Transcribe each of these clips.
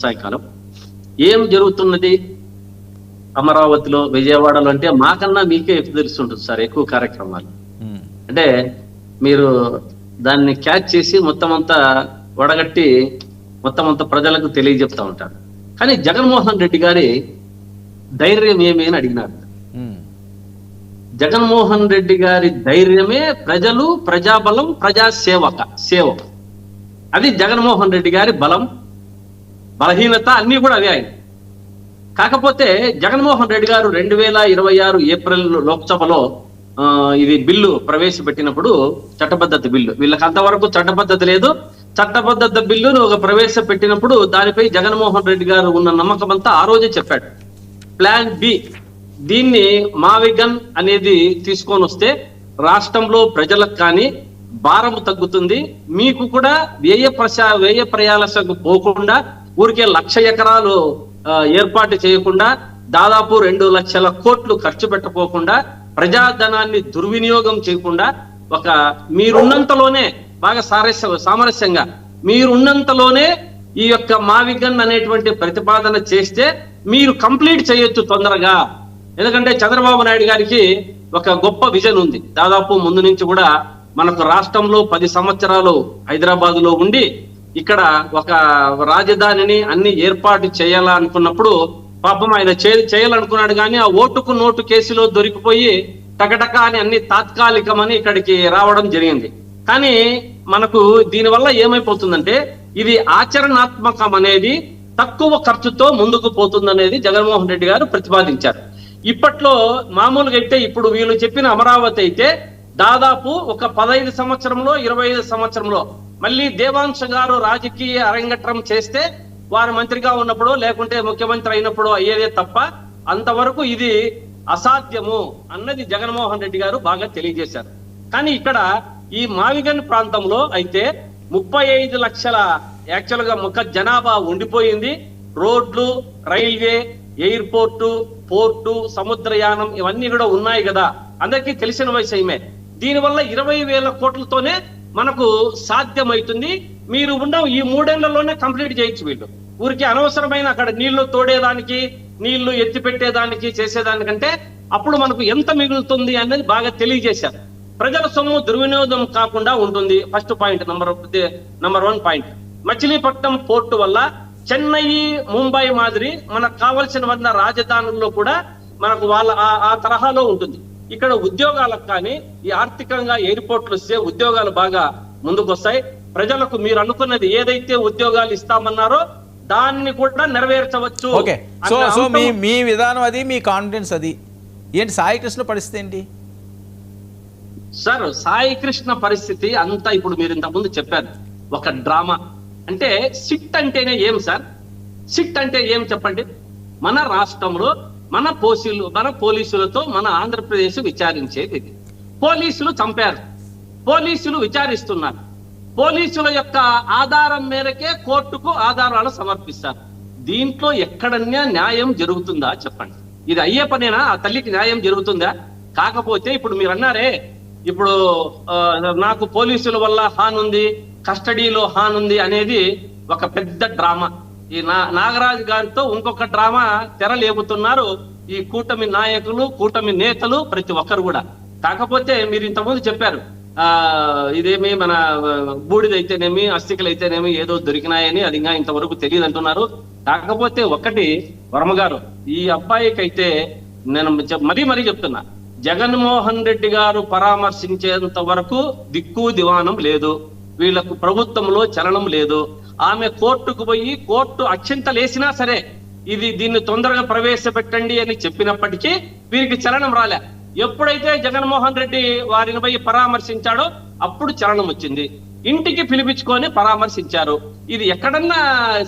సాయంకాలం ఏం జరుగుతున్నది అమరావతిలో, విజయవాడలో అంటే మాకన్నా మీకే ఎక్కువ తెలుస్తుంటుంది సార్. ఎక్కువ కార్యక్రమాలు అంటే మీరు దాన్ని క్యాచ్ చేసి మొత్తం అంతా వడగట్టి మొత్తం అంతా ప్రజలకు తెలియజెప్తా ఉంటారు. కానీ జగన్మోహన్ రెడ్డి గారి ధైర్యం ఏమి అని అడిగినారు. జగన్మోహన్ రెడ్డి గారి ధైర్యమే ప్రజలు, ప్రజాబలం, సేవ. అది జగన్మోహన్ రెడ్డి గారి బలం, బలహీనత అన్ని కూడా అవే ఆయన. కాకపోతే జగన్మోహన్ రెడ్డి గారు 2026 ఏప్రిల్ లోక్సభలో ఇది బిల్లు ప్రవేశపెట్టినప్పుడు, చట్టబద్ధత బిల్లు, వీళ్ళకి అంతవరకు చట్టబద్ధత లేదు. చట్టబద్ధత బిల్లును ఒక ప్రవేశపెట్టినప్పుడు దానిపై జగన్మోహన్ రెడ్డి గారు ఉన్న నమ్మకం అంతా ఆ రోజే చెప్పాడు. ప్లాన్ బి, దీన్ని మావిగన్ అనేది తీసుకొని వస్తే రాష్ట్రంలో ప్రజలకు కానీ భారము తగ్గుతుంది, మీకు కూడా వ్యయ ప్రయాసకు పోకుండా ఊరికే 1,00,000 ఎకరాలు ఏర్పాటు చేయకుండా దాదాపు 2 లక్షల కోట్లు ఖర్చు పెట్టకోకుండా ప్రజాధనాన్ని దుర్వినియోగం చేయకుండా ఒక మీరున్నంతలోనే బాగా సామరస్యంగా మీరున్నంతలోనే ఈ యొక్క మావిగన్ అనేటువంటి ప్రతిపాదన చేస్తే మీరు కంప్లీట్ చేయొచ్చు తొందరగా. ఎందుకంటే చంద్రబాబు నాయుడు గారికి ఒక గొప్ప విజన్ ఉంది. దాదాపు ముందు నుంచి కూడా మనకు రాష్ట్రంలో 10 సంవత్సరాలు హైదరాబాద్ లో ఉండి ఇక్కడ ఒక రాజధానిని అన్ని ఏర్పాటు చేయాలనుకున్నప్పుడు పాపం ఆయన చేయాలనుకున్నాడు. కానీ ఆ ఓటుకు నోటు కేసులో దొరికిపోయి టకటక అని అన్ని తాత్కాలికమని ఇక్కడికి రావడం జరిగింది. కానీ మనకు దీనివల్ల ఏమైపోతుందంటే ఇది ఆచరణాత్మకం అనేది తక్కువ ఖర్చుతో ముందుకు పోతుందనేది జగన్మోహన్ రెడ్డి గారు ప్రతిపాదించారు. ఇప్పట్లో మామూలుగా అయితే ఇప్పుడు వీళ్ళు చెప్పిన అమరావతి అయితే దాదాపు ఒక 15 సంవత్సరంలో 25 సంవత్సరంలో మళ్ళీ దేవాంశ గారు రాజకీయ అరంగేట్రం చేస్తే వారు మంత్రిగా ఉన్నప్పుడు లేకుంటే ముఖ్యమంత్రి అయినప్పుడు అయ్యేదే తప్ప అంతవరకు ఇది అసాధ్యము అన్నది జగన్మోహన్ రెడ్డి గారు బాగా తెలియజేశారు. కానీ ఇక్కడ ఈ మావిగన్ ప్రాంతంలో అయితే 35 లక్షల యాక్చువల్ గా జనాభా ఉండిపోయింది. రోడ్లు, రైల్వే, ఎయిర్పోర్టు, పోర్టు, సముద్రయానం ఇవన్నీ కూడా ఉన్నాయి కదా, అందరికీ తెలిసిన విషయమే. దీనివల్ల 20,000 కోట్లతోనే మనకు సాధ్యమవుతుంది. మీరు ఉన్న ఈ 3 ఏళ్లలోనే కంప్లీట్ చేయొచ్చు. వీళ్ళు ఊరికి అనవసరమైన అక్కడ నీళ్లు తోడేదానికి, నీళ్లు ఎత్తి పెట్టేదానికి చేసేదానికంటే అప్పుడు మనకు ఎంత మిగులుతుంది అనేది బాగా తెలియజేశారు. ప్రజల సొమ్ము దుర్వినియోగం కాకుండా ఉంటుంది. First point, number 1 point. Machilipatnam port వల్ల చెన్నై, ముంబై మాదిరి మనకు కావలసిన రాజధానుల్లో కూడా మనకు వాళ్ళ ఆ తరహాలో ఉంటుంది. ఇక్కడ ఉద్యోగాలకు కానీ ఈ ఆర్థికంగా ఎయిర్పోర్ట్లు వస్తే ఉద్యోగాలు బాగా ముందుకు వస్తాయి. ప్రజలకు మీరు అనుకున్నది ఏదైతే ఉద్యోగాలు ఇస్తామన్నారో దాన్ని కూడా నెరవేర్చవచ్చు. ఓకే, సో మీ విధానం అది, మీ కాన్ఫిడెన్స్ అది ఏంటి? సాయి కృష్ణ పరిస్థితి ఏంటి సార్? సాయి కృష్ణ పరిస్థితి అంతా ఇప్పుడు మీరు ఇంతకుముందు చెప్పారు, ఒక డ్రామా. అంటే సిట్ అంటేనే ఏం సార్? సిట్ అంటే ఏం చెప్పండి? మన రాష్ట్రంలో మన పోలీసులతో మన ఆంధ్రప్రదేశ్ విచారించేది ఇది. పోలీసులు చంపారు, పోలీసులు విచారిస్తున్నారు, పోలీసుల యొక్క ఆధారం మేరకే కోర్టుకు ఆధారాలు సమర్పిస్తారు. దీంట్లో ఎక్కడన్నా న్యాయం జరుగుతుందా చెప్పండి? ఇది అయ్యే పనేనా? ఆ తల్లికి న్యాయం జరుగుతుందా? కాకపోతే ఇప్పుడు మీరు అన్నారే, ఇప్పుడు నాకు పోలీసుల వల్ల హాన్ ఉంది, కస్టడీలో హాన్ ఉంది అనేది ఒక పెద్ద డ్రామా. ఈ నాగరాజు గారితో ఇంకొక డ్రామా తెరలేపుతున్నారు ఈ కూటమి నాయకులు, కూటమి నేతలు, ప్రతి ఒక్కరు కూడా. కాకపోతే మీరు ఇంతకుముందు చెప్పారు ఇదేమి మన బూడిదైతేనేమి అస్థికలు అయితేనేమి ఏదో దొరికినాయని, అది ఇంకా ఇంతవరకు తెలియదు అంటున్నారు. కాకపోతే ఒకటి వర్మ గారు, ఈ అబ్బాయికైతే నేను మరీ చెప్తున్నా, జగన్మోహన్ రెడ్డి గారు పరామర్శించేంత వరకు దిక్కు దివానం లేదు, వీళ్లకు ప్రభుత్వంలో చలనం లేదు. ఆమె కోర్టుకు పోయి కోర్టు అక్షింతలేసినా సరే దీన్ని తొందరగా ప్రవేశపెట్టండి అని చెప్పినప్పటికీ వీరికి చలనం రాలే. ఎప్పుడైతే జగన్మోహన్ రెడ్డి వారిని పోయి పరామర్శించాడో అప్పుడు చలనం వచ్చింది. ఇంటికి పిలిపించుకొని పరామర్శించారు. ఇది ఎక్కడన్నా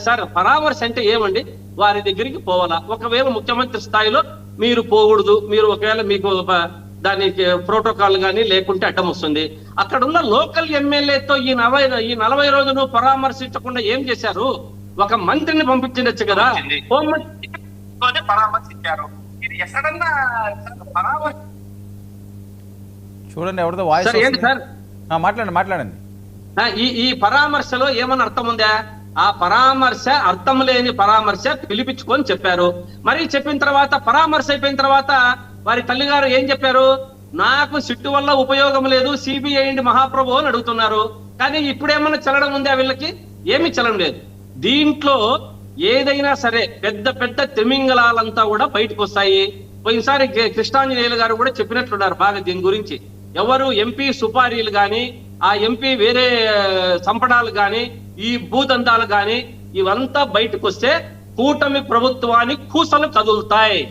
సార్ పరామర్శ అంటే ఏమండి? వారి దగ్గరికి పోవాలా? ఒకవేళ ముఖ్యమంత్రి స్థాయిలో మీరు పోకూడదు, మీరు ఒకవేళ మీకు దానికి ప్రోటోకాల్ కానీ లేకుంటే అడ్డం వస్తుంది. అక్కడ ఉన్న లోకల్ ఎమ్మెల్యేతో ఈ 40 రోజులు పరామర్శించకుండా ఏం చేశారు? ఒక మంత్రిని పంపించవచ్చు కదా, హోంమంత్రి పరామర్శించారు. ఇది ఎక్కడన్నా చూడండి, ఎవరిదో వాయిస్ ఏంటి సార్? మాట్లాడండి. ఈ పరామర్శలో ఏమన్నా అర్థం ఉందా? ఆ పరామర్శ అర్థం లేని పరామర్శ పిలిపించుకొని చెప్పారు. మరి చెప్పిన తర్వాత పరామర్శ అయిపోయిన తర్వాత వారి తల్లిగారు ఏం చెప్పారు? నాకు సిట్టు వల్ల ఉపయోగం లేదు, సిబిఐ మహాప్రభు అని అడుగుతున్నారు. కానీ ఇప్పుడేమన్నా చలనం ఉందా వీళ్ళకి? ఏమీ చలనం లేదు. దీంట్లో ఏదైనా సరే పెద్ద పెద్ద తిమింగళాలంతా కూడా బయటకు వస్తాయి. పోయినసారి కృష్ణాంజనేయులు గారు కూడా చెప్పినట్లున్నారు బాగా దీని గురించి. ఎవరు ఎంపీ సుపారీలు గాని, ఆ ఎంపీ వేరే సంపడాలు గాని, ఈ భూదందాలు గాని ఇవంతా బయటకు వస్తే కూటమి ప్రభుత్వానికి కూసలు కదులుతాయి.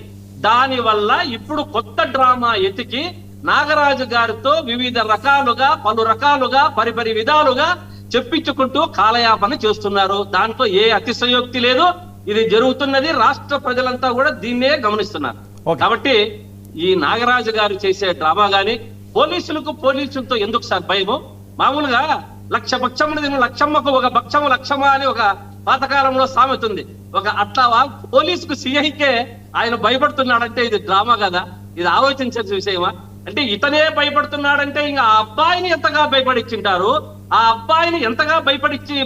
దాని వల్ల ఇప్పుడు కొత్త డ్రామా ఎతికి నాగరాజు గారితో వివిధ రకాలుగా పలు రకాలుగా పరిపరి విధాలుగా చెప్పించుకుంటూ కాలయాపన చేస్తున్నారు. దాంట్లో ఏ అతిశయోక్తి లేదు. ఇది జరుగుతున్నది, రాష్ట్ర ప్రజలంతా కూడా దీన్నే గమనిస్తున్నారు. కాబట్టి ఈ నాగరాజు గారు చేసే డ్రామా గాని, పోలీసులతో ఎందుకు సార్ భయము? మామూలుగా లక్ష పక్షమున్నది లక్షమ్మకు ఒక పక్షము లక్షమా అని ఒక పాతకాలంలో సామెత ఉంది. అట్లా పోలీసుకు సిఐకే ఆయన భయపడుతున్నాడంటే ఇది డ్రామా కదా? ఇది ఆలోచించాల్సిన విషయమా? అంటే ఇతనే భయపడుతున్నాడంటే ఇంకా ఆ అబ్బాయిని ఎంతగా భయపడిచ్చింటారు, ఆ అబ్బాయిని ఎంతగా భయపడిచ్చి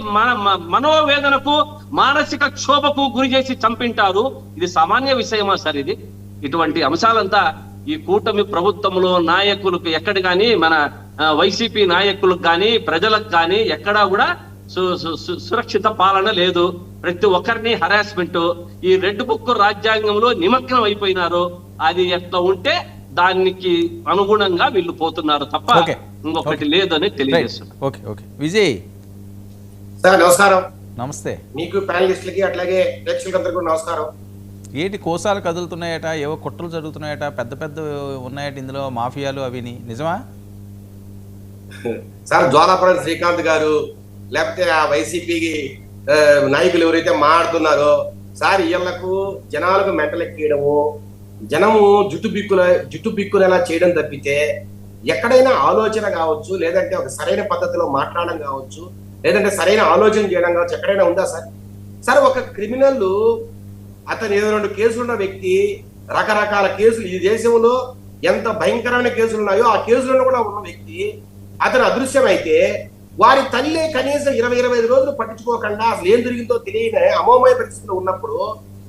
మనోవేదనకు మానసిక క్షోభకు గురి చేసి చంపింటారు. ఇది సామాన్య విషయమా సార్? ఇది ఇటువంటి అంశాలంతా ఈ కూటమి ప్రభుత్వంలో నాయకులకు ఎక్కడ కానీ, మన వైసీపీ నాయకులకు కానీ, ప్రజలకు కానీ ఎక్కడా కూడా సురక్షిత పాలన లేదు. ప్రతి ఒక్కరిని హరాస్మెంట్, ఈ రెడ్ బుక్ రాజ్యాంగంలో నిమగ్నం అయిపోయినారు. అది ఎట్లా ఉంటే దానికి అనుగుణంగా వీళ్ళు పోతున్నారు తప్ప ఇంకొకటి లేదని తెలియజేస్తున్నారు. ఓకే ఓకే విజయ్ సార్ నమస్కారం. నమస్తే. మీకు ప్యానలిస్టులకి అట్లాగే ప్రేక్షకులందరికీ నమస్కారం. ఏంటి కోసాలు కదులుతున్నాయట, ఏవో కుట్రలు జరుగుతున్నాయట, పెద్ద పెద్ద ఉన్నాయట ఇందులో, మాఫియాలు అవిని, నిజమా? సార్ జ్వాలాపురం శ్రీకాంత్ గారు లేకపోతే ఆ వైసీపీ నాయకులు ఎవరైతే మాట్లాడుతున్నారో సార్, వీళ్లకు జనాలకు మెంటలెక్కియడము, జనము జుట్టు పిక్కునేలా చేయడం తప్పితే ఎక్కడైనా ఆలోచన కావచ్చు, లేదంటే ఒక సరైన పద్ధతిలో మాట్లాడడం కావచ్చు, లేదంటే సరైన ఆలోచన చేయడం కావచ్చు, ఎక్కడైనా ఉందా సార్? సార్ ఒక క్రిమినల్, అతను 2 కేసులున్న వ్యక్తి, రకరకాల కేసులు, ఈ దేశంలో ఎంత భయంకరమైన కేసులు ఉన్నాయో ఆ కేసులను కూడా ఉన్న వ్యక్తి అతను అదృశ్యమైతే వారి తల్లి కనీసం 20-25 రోజులు పట్టించుకోకుండా అసలు ఏం జరిగిందో తెలియని అమోమయ పరిస్థితులు ఉన్నప్పుడు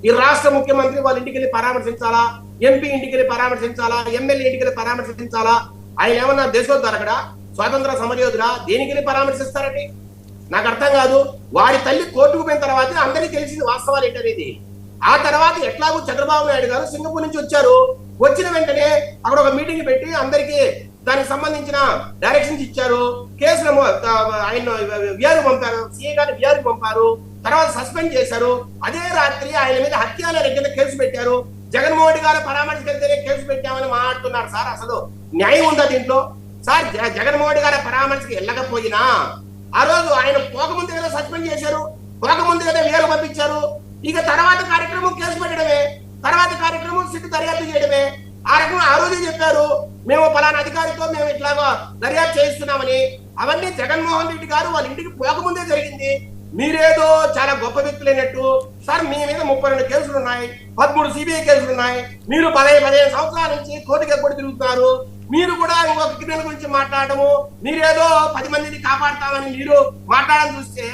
ఈ రాష్ట్ర ముఖ్యమంత్రి వాళ్ళ ఇంటికి వెళ్ళి పరామర్శించాలా, ఎంపీ ఇంటికి వెళ్ళి పరామర్శించాలా, ఎమ్మెల్యే ఇంటికి వెళ్ళి పరామర్శించాలా? ఆయన ఏమన్నా దేశోద్ధరకుడా, స్వాతంత్ర సమరయోధుడా? దేనికి వెళ్ళి పరామర్శిస్తారండి? నాకు అర్థం కాదు. వారి తల్లి కోర్టుకు పోయిన తర్వాత అందరికీ తెలిసింది వాస్తవాలు ఏంటనేది. ఆ తర్వాత ఎట్లాగో చంద్రబాబు నాయుడు గారు సింగపూర్ నుంచి వచ్చారు. వచ్చిన వెంటనే అక్కడ ఒక మీటింగ్ పెట్టి అందరికీ దానికి సంబంధించిన డైరెక్షన్స్ ఇచ్చారు. కేసులు ఆయన విఆర్ పంపారు, సిఐ గారిని విఆర్ పంపారు, తర్వాత సస్పెండ్ చేశారు. అదే రాత్రి ఆయన మీద హత్యాల కింద కేసు పెట్టారు. జగన్మోహన్ రెడ్డి గారు పరామర్శించే కేసు పెట్టామని మాట్లాడుతున్నారు సార్. అసలు న్యాయం ఉందా దీంట్లో? సార్ జగన్మోహన్ రెడ్డి గారి పరామర్శకి వెళ్ళకపోయినా ఆ రోజు ఆయన పోకముందు కదా సస్పెండ్ చేశారు, పోకముందు కదా విఆర్ పంపించారు. ఇక తర్వాత కార్యక్రమం కేసు పెట్టడమే, తర్వాత కార్యక్రమం సిట్టు దర్యాప్తు చేయడమే. ఆ రకంగా ఆ రోజే చెప్పారు, మేము పలానా అధికారితో మేము ఇట్లాగా దర్యాప్తు చేస్తున్నామని. అవన్నీ జగన్మోహన్ రెడ్డి గారు వాళ్ళ ఇంటికి పోకముందే జరిగింది. మీరేదో చాలా గొప్ప వ్యక్తులైనట్టు సార్ మీ మీద 32 కేసులు ఉన్నాయి, 13 సిబిఐ కేసులు ఉన్నాయి. మీరు 15 సంవత్సరాల నుంచి కోర్టుకి ఎప్పుడు తిరుగుతున్నారు. మీరు కూడా ఇంకొక క్రిమినల్ గురించి మాట్లాడము, మీరేదో 10 మందిని కాపాడతామని మీరు మాట్లాడడం చూస్తే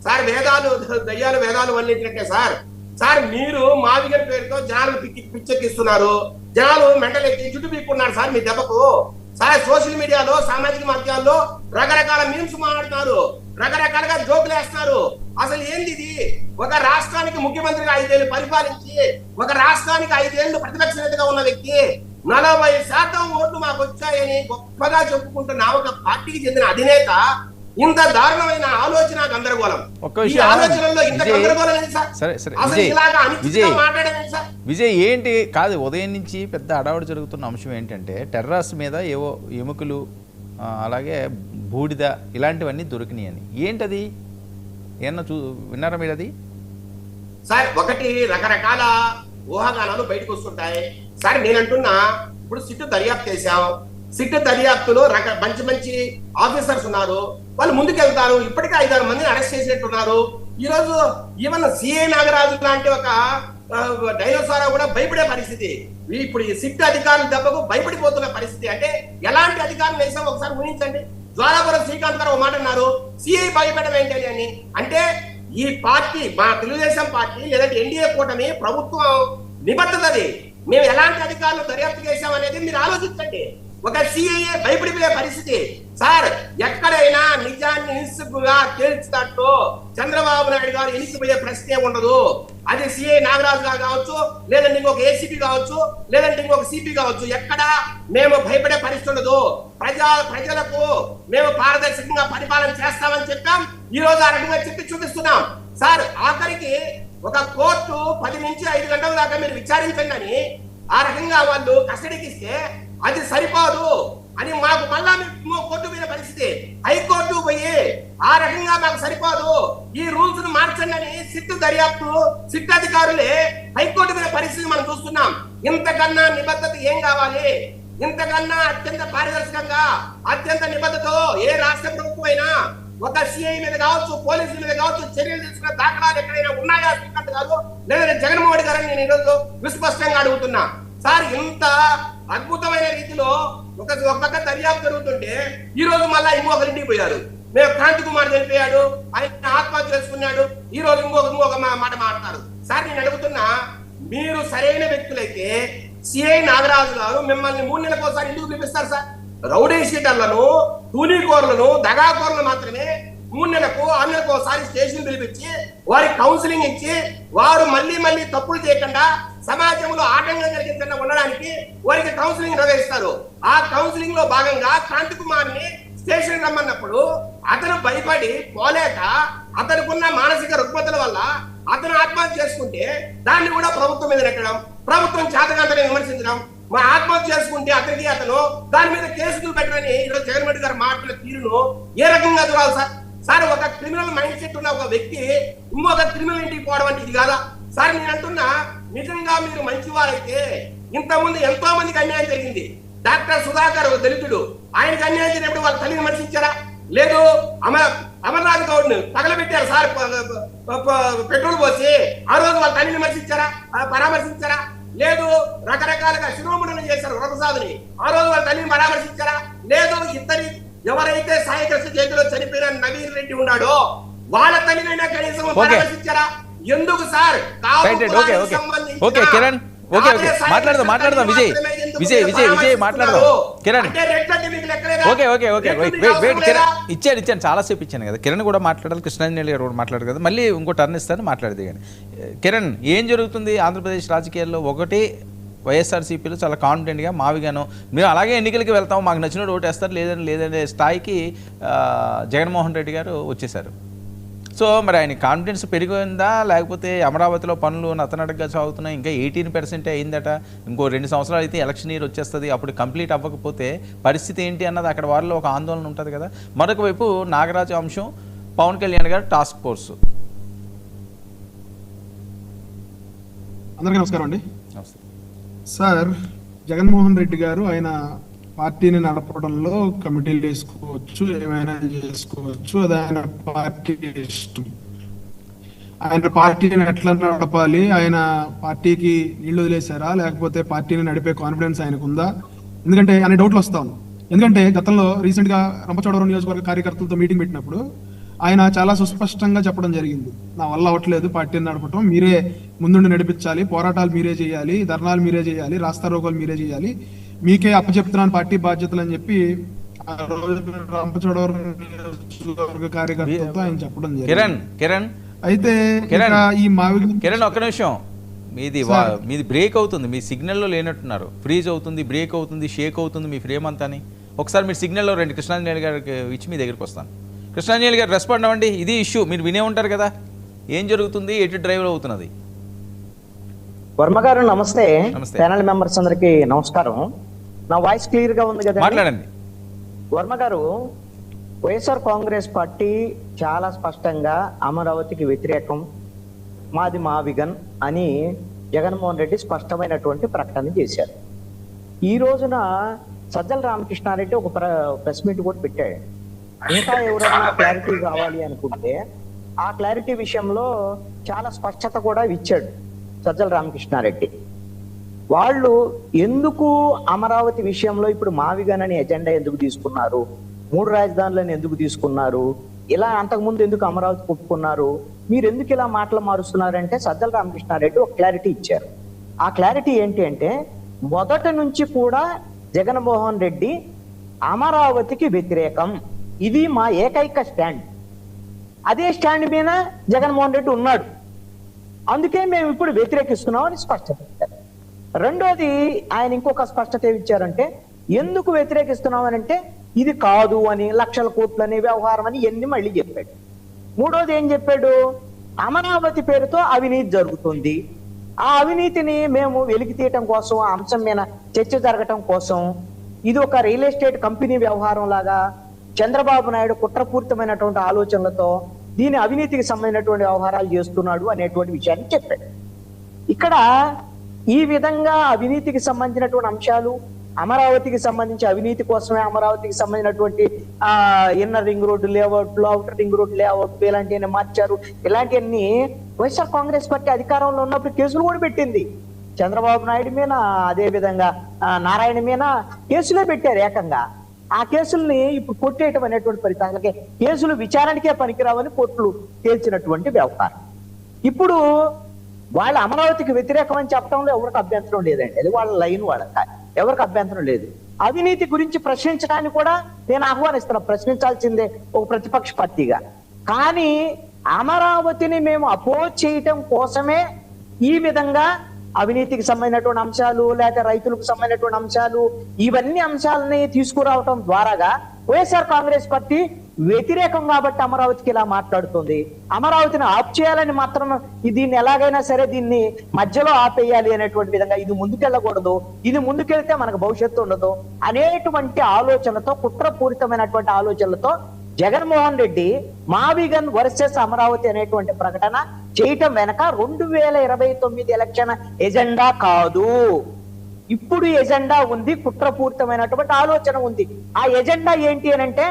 సార్ దయ్యాలు వేదాలు వల్లించినట్టే సార్. సార్ మీరు మావిగర్ పేరుతో జనాలు పిచ్చెక్కిస్తున్నారు, జనాలు మెంటల్ ఎక్కి చుట్టూ పీక్కున్నారు సార్ మీ దెబ్బకు. సార్ సోషల్ మీడియాలో, సామాజిక మాధ్యమాల్లో రకరకాల మీమ్స్ మాట్లాడుతున్నారు, రకరకాలుగా జోకులు వేస్తున్నారు. అసలు ఏంది ఇది? ఒక రాష్ట్రానికి ముఖ్యమంత్రిగా 5 ఏళ్ళు పరిపాలించి, ఒక రాష్ట్రానికి 5 ఏళ్ళు ప్రతిపక్ష నేతగా ఉన్న వ్యక్తి 40% ఓట్లు మాకు వచ్చాయని గొప్పగా చెప్పుకుంటున్న ఒక పార్టీకి చెందిన అధినేత ఇంత దారుణమైన ఆలోచన గందరగోళం. విజయ్ ఏంటి కాదు, ఉదయం నుంచి పెద్ద అడావుడు జరుగుతున్న అంశం ఏంటంటే టెర్రస్ మీద ఏవో ఎముకలు, అలాగే బూడిద, ఇలాంటివన్నీ దొరికినాయని. ఏంటది? ఏమన్నా విన్నారా మీరు అది? సార్ ఒకటి రకరకాల ఊహాగానాలు బయటకు వస్తుంటాయి సార్. నేనంటున్నా, ఇప్పుడు సిట్టు దర్యాప్తు చేశాం, సిట్టు దర్యాప్తులో మంచి ఆఫీసర్స్ ఉన్నారు, వాళ్ళు ముందుకెళ్తారు. ఇప్పటికే 5-6 మందిని అరెస్ట్ చేసినట్టున్నారు. ఈ రోజు ఈవెన్ సిఐ నాగరాజు లాంటి ఒక డైనోసారా కూడా భయపడే పరిస్థితి. ఇప్పుడు ఈ సిట్ అధికారుల దెబ్బకు భయపడిపోతున్న పరిస్థితి. అంటే ఎలాంటి అధికారులు వేసాం ఒకసారి ఊహించండి. జ్వాలాపురం శ్రీకాంత్ గారు ఒక మాట అన్నారు, సిఐ భయపడడం ఏంటని అని. అంటే ఈ పార్టీ మా తెలుగుదేశం పార్టీ లేదంటే ఎన్డీఏ కూటమి ప్రభుత్వం నిబద్ధతది. మేము ఎలాంటి అధికారులు దర్యాప్తు చేశామనేది మీరు ఆలోచించండి. ఒక సిఐఏ భయపడిపోయే పరిస్థితి. సార్ ఎక్కడైనా నిజాన్ని ఇన్సుగా తేల్చినట్టు చంద్రబాబు నాయుడు గారు ఎనికిపోయే ప్రశ్నే ఉండదు. అది సిఐ నాగరాజు గారు కావచ్చు, లేదంటే ఇంకొక ఏసీపీ కావచ్చు, లేదంటే ఇంకొక సిపి కావచ్చు. ఎక్కడ మేము భయపడే పరిస్థితి ఉండదు. ప్రజలకు మేము పారదర్శకంగా పరిపాలన చేస్తామని చెప్పాం. ఈ రోజు ఆ రకంగా చెప్పి చూపిస్తున్నాం. సార్ ఆఖరికి ఒక కోర్టు 10 నుంచి 5 గంటల దాకా మీరు విచారించండి అని ఆ రకంగా వాళ్ళు కస్టడీకి ఇస్తే అది సరిపోదు అని మాకు మళ్ళా కోర్టు మీద పరిస్థితి. హైకోర్టు పోయి ఆ రకంగా మాకు సరిపోదు, ఈ రూల్స్ ను మార్చండి అని సిట్ అధికారులే హైకోర్టు మీద పరిస్థితి మనం చూస్తున్నాం. ఇంతకన్నా నిబద్ధత ఏం కావాలి? ఇంతకన్నా అత్యంత పారదర్శకంగా అత్యంత నిబద్ధతతో ఏ రాష్ట్ర ప్రభుత్వం అయినా ఒక సిఐ మీద కావచ్చు, పోలీసుల మీద కావచ్చు చర్యలు తీసుకున్న దాఖలాలు ఎక్కడైనా ఉన్నాయా శ్రీకాంత్ గారు, లేదంటే జగన్మోహన్ గారు నేను ఈరోజు విస్పష్టంగా అడుగుతున్నా. సార్ ఇంత అద్భుతమైన రీతిలో ఒక పక్క దర్యాప్తు జరుగుతుంటే ఈ రోజు మళ్ళా ఇంకొకరి ఇంటికి పోయారు. మేము క్రాంతి కుమార్ చనిపోయాడు, ఆయన ఆత్మహత్య చేసుకున్నాడు, ఈ రోజు ఇంకొక మాట మాట్లాడతారు. సార్ నేను అడుగుతున్నా, మీరు సరైన వ్యక్తులైతే సిఐ నాగరాజు గారు మిమ్మల్ని 3 నెలలకోసారి ఎందుకు పిలిపిస్తారు సార్? రౌడీ షీటర్లను, టూనీకోర్లను, దగాకోర్లను మాత్రమే 3 నెలలకు 6 నెలలకు ఒకసారి స్టేషన్ పిలిపించి వారికి కౌన్సిలింగ్ ఇచ్చి వారు మళ్ళీ తప్పులు చేయకుండా సమాజంలో ఆటంకం కలిగించకుండా ఉండడానికి వారికి కౌన్సిలింగ్ నిర్వహిస్తారు. ఆ కౌన్సిలింగ్ లో భాగంగా క్రాంతి కుమార్ ని స్టేషన్ రమ్మన్నప్పుడు అతను భయపడి పోలేక అతనుకున్న మానసిక రుగ్మతల వల్ల అతను ఆత్మహత్య చేసుకుంటే దాన్ని కూడా ప్రభుత్వం మీద నెట్టడం, ప్రభుత్వం చేతకాంతని విమర్శించడం, మా ఆత్మహత్య చేసుకుంటే అతను దాని మీద కేసులు పెట్టడని ఈరోజు జగన్మోహన్ రెడ్డి గారు మాటల తీరును ఏ రకంగా చూడాలి సార్? సార్ ఒక క్రిమినల్ మైండ్ సెట్ ఉన్న ఒక వ్యక్తి ఇంకొక క్రిమినల్ ఇంటికి పోవడం అంటే ఇది కాదా సార్? నేను అంటున్నా, నిజంగా మీరు మంచివారైతే ఇంతకుముందు ఎంతో మందికి అన్యాయం జరిగింది. డాక్టర్ సుధాకర్ దళితుడు, ఆయనకు అన్యాయం జరిగినప్పుడు వాళ్ళ తల్లిని విమర్శించారా? లేదు. అమర్నాథ్ గౌడ్ ను తగలబెట్టారు సార్ పెట్రోల్ పోసి, ఆ రోజు వాళ్ళ తల్లిని విమర్శించారా, పరామర్శించారా? లేదు. రకరకాలుగా శిరోముడులను చేశారు వరప్రసాద్ని, ఆ రోజు వాళ్ళ తల్లిని పరామర్శించారా? లేదు. ఇద్దరి ఎవరైతే సాయికృష్ణ చేతిలో చనిపోయిన నవీన్ రెడ్డి ఉన్నాడో వాళ్ళ తల్లినైనా కనీసం పరామర్శించారా? ఎందుకు సార్? ఓకే కిరణ్, ఓకే మాట్లాడదాం విజయ్ మాట్లాడదాం. కిరణ్ ఓకే వెయిట్ కిరణ్ ఇచ్చాను చాలాసేపు ఇచ్చాను కదా. కిరణ్ కూడా మాట్లాడాలి, కృష్ణాంజలి గారు కూడా మాట్లాడారు కదా. మళ్ళీ ఇంకో టర్న్ ఇస్తాను, మాట్లాడదు. కానీ కిరణ్, ఏం జరుగుతుంది ఆంధ్రప్రదేశ్ రాజకీయాల్లో? ఒకటి, వైఎస్ఆర్సీపీలో చాలా కాన్ఫిడెంట్గా మావిగాను మేము అలాగే ఎన్నికలకి వెళ్తాము, మాకు నచ్చినట్టు ఓటేస్తారు, లేదనే స్థాయికి జగన్మోహన్ రెడ్డి గారు వచ్చేసారు. సో మరి ఆయన కాన్ఫిడెన్స్ పెరిగిందా, లేకపోతే అమరావతిలో పనులు నత్తనడగ్గా సాగుతున్నాయి, ఇంకా 18% అయిందట, ఇంకో 2 సంవత్సరాలు అయితే ఎలక్షన్ ఇయర్ వచ్చేస్తుంది, అప్పుడు కంప్లీట్ అవ్వకపోతే పరిస్థితి ఏంటి అన్నది అక్కడ వారిలో ఒక ఆందోళన ఉంటుంది కదా. మరొక వైపు నాగరాజు అంశం, పవన్ కళ్యాణ్ గారు టాస్క్ ఫోర్స్. అందరికీ నమస్కారం అండి. సార్, జగన్మోహన్ రెడ్డి గారు ఆయన పార్టీని నడపడంలో కమిటీలు వేసుకోవచ్చు, ఏమైనా చేసుకోవచ్చు, అది ఆయన పార్టీ ఇష్టం. ఆయన పార్టీని ఎట్లా నడపాలి, ఆయన పార్టీకి నీళ్లు వదిలేశారా, లేకపోతే పార్టీని నడిపే కాన్ఫిడెన్స్ ఆయనకు ఉందా? ఎందుకంటే అనే డౌట్లు వస్తా ఉంది. ఎందుకంటే గతంలో రీసెంట్ గా రంపచోడవరం నియోజకవర్గ కార్యకర్తలతో మీటింగ్ పెట్టినప్పుడు ఆయన చాలా సుస్పష్టంగా చెప్పడం జరిగింది, నా వల్ల అవ్వట్లేదు పార్టీని నడపటం, మీరే ముందుండి నడిపించాలి, పోరాటాలు మీరే చేయాలి, ధర్నాలు మీరే చేయాలి, రాస్తారోకోలు మీరే చేయాలి, మీకే అప్పచెప్తున్నాను పార్టీ బాధ్యతలు అని చెప్పి ఆ రోజు రంపచోడవరం నియోజకవర్గ కార్యకర్తలతో ఆయన చెప్పడం జరిగింది. అయితే ఈ కిరణ్ ఒక్క నిమిషం, మీది బ్రేక్ అవుతుంది, మీ సిగ్నల్లో లేనట్టున్నారు, ఫ్రీజ్ అవుతుంది, బ్రేక్ అవుతుంది, షేక్ అవుతుంది మీ ఫ్రేమ్ అంతా. ఒకసారి మీరు సిగ్నల్లో రండి, కృష్ణాంజలి గారికి ఇచ్చి మీ దగ్గరికి వస్తాను. కృష్ణాంజలి గారు రెస్పాండ్ అవ్వండి. ఇది ఇష్యూ మీరు వినే ఉంటారు కదా, ఏం జరుగుతుంది, ఎటు డ్రైవ్ అవుతున్నది? వర్మ గారు నమస్తే. ప్యానల్ మెంబర్స్ అందరికి నమస్కారం. నా వాయిస్ క్లియర్ గా ఉంది కదా? మాట్లాడండి. వర్మ గారు, వైఎస్ఆర్ కాంగ్రెస్ పార్టీ చాలా స్పష్టంగా అమరావతికి వ్యతిరేకం, మాది మా విగన్ అని జగన్మోహన్ రెడ్డి స్పష్టమైనటువంటి ప్రకటన చేశారు. ఈ రోజున సజ్జల రామకృష్ణారెడ్డి ఒక ప్రెస్ మీట్ కూడా పెట్టాడు. ఇంకా ఎవరైనా క్లారిటీ కావాలి అనుకుంటే ఆ క్లారిటీ విషయంలో చాలా స్పష్టత కూడా ఇచ్చాడు సజ్జల రామకృష్ణారెడ్డి. వాళ్ళు ఎందుకు అమరావతి విషయంలో ఇప్పుడు మావిగన్ అనే ఎజెండా ఎందుకు తీసుకున్నారు, 3 రాజధానులను ఎందుకు తీసుకున్నారు, ఇలా అంతకుముందు ఎందుకు అమరావతి ఒప్పుకున్నారు, మీరు ఎందుకు ఇలా మాటలు మారుస్తున్నారంటే సజ్జల రామకృష్ణారెడ్డి ఒక క్లారిటీ ఇచ్చారు. ఆ క్లారిటీ ఏంటి అంటే, మొదటి నుంచి కూడా జగన్మోహన్ రెడ్డి అమరావతికి వ్యతిరేకం, ఇది మా ఏకైక స్టాండ్. అదే స్టాండ్ మీద జగన్మోహన్ రెడ్డి ఉన్నాడు, అందుకే మేము ఇప్పుడు వ్యతిరేకిస్తున్నామని స్పష్టత ఇచ్చారు. రెండోది ఆయన ఇంకొక స్పష్టత ఇచ్చారంటే, ఎందుకు వ్యతిరేకిస్తున్నామనంటే ఇది కాదు అని, లక్షల కోట్లు అనే వ్యవహారం అని ఎన్ని మళ్ళీ చెప్పాడు. మూడోది ఏం చెప్పాడు, అమరావతి పేరుతో అవినీతి జరుగుతుంది, ఆ అవినీతిని మేము వెలికి తీయటం కోసం, ఆ అంశం మీద చర్చ జరగటం కోసం, ఇది ఒక రియల్ ఎస్టేట్ కంపెనీ వ్యవహారం లాగా చంద్రబాబు నాయుడు కుట్రపూరితమైనటువంటి ఆలోచనలతో దీని అవినీతికి సంబంధించినటువంటి వ్యవహారాలు చేస్తున్నాడు అనేటువంటి విషయాన్ని చెప్పాడు. ఇక్కడ ఈ విధంగా అవినీతికి సంబంధించినటువంటి అంశాలు, అమరావతికి సంబంధించి అవినీతి కోసమే అమరావతికి సంబంధించినటువంటి ఇన్నర్ రింగ్ రోడ్డు లేఅవుట్లు, అవుటర్ రింగ్ రోడ్డు లేఅవుట్లు ఇలాంటివన్నీ మార్చారు. ఇలాంటివన్నీ వైఎస్ఆర్ కాంగ్రెస్ పార్టీ అధికారంలో ఉన్నప్పుడు కేసులు కూడా పెట్టింది. చంద్రబాబు నాయుడు మీద, అదే విధంగా నారాయణ మీద కేసులే పెట్టారు ఏకంగా. ఆ కేసుల్ని ఇప్పుడు కొట్టేయటం అనేటువంటి పరిస్థితులకి, కేసులు విచారణకే పనికిరావని కోర్టులు తేల్చినటువంటి వ్యవహారం. ఇప్పుడు వాళ్ళ అమరావతికి వ్యతిరేకం అని చెప్పడంలో ఎవరికి అభ్యంతరం లేదండి, అది వాళ్ళ లైన్, వాళ్ళకి ఎవరికి అభ్యంతరం లేదు. అవినీతి గురించి ప్రశ్నించడానికి కూడా నేను ఆహ్వానిస్తున్నా, ప్రశ్నించాల్సిందే ఒక ప్రతిపక్ష పార్టీగా. కానీ అమరావతిని మేము అపోజ్ చేయటం కోసమే ఈ విధంగా అవినీతికి సంబంధించినటువంటి అంశాలు, లేక రైతులకు సంబంధించినటువంటి అంశాలు, ఇవన్నీ అంశాలని తీసుకురావటం ద్వారాగా వైఎస్ఆర్ కాంగ్రెస్ పార్టీ వ్యతిరేకం కాబట్టి అమరావతికి ఇలా మాట్లాడుతుంది. అమరావతిని ఆప్ చేయాలని మాత్రం, దీన్ని ఎలాగైనా సరే దీన్ని మధ్యలో ఆపేయాలి అనేటువంటి విధంగా, ఇది ముందుకెళ్ళకూడదు, ఇది ముందుకెళ్తే మనకు భవిష్యత్తు ఉండదు అనేటువంటి ఆలోచనలతో, కుట్రపూరితమైనటువంటి ఆలోచనలతో జగన్మోహన్ రెడ్డి మావిగన్ వర్సెస్ అమరావతి అనేటువంటి ప్రకటన చేయటం వెనక 2029 ఎలక్షన్ ఎజెండా కాదు, ఇప్పుడు ఎజెండా ఉంది, కుట్రపూరితమైనటువంటి ఆలోచన ఉంది. ఆ ఎజెండా ఏంటి అనంటే,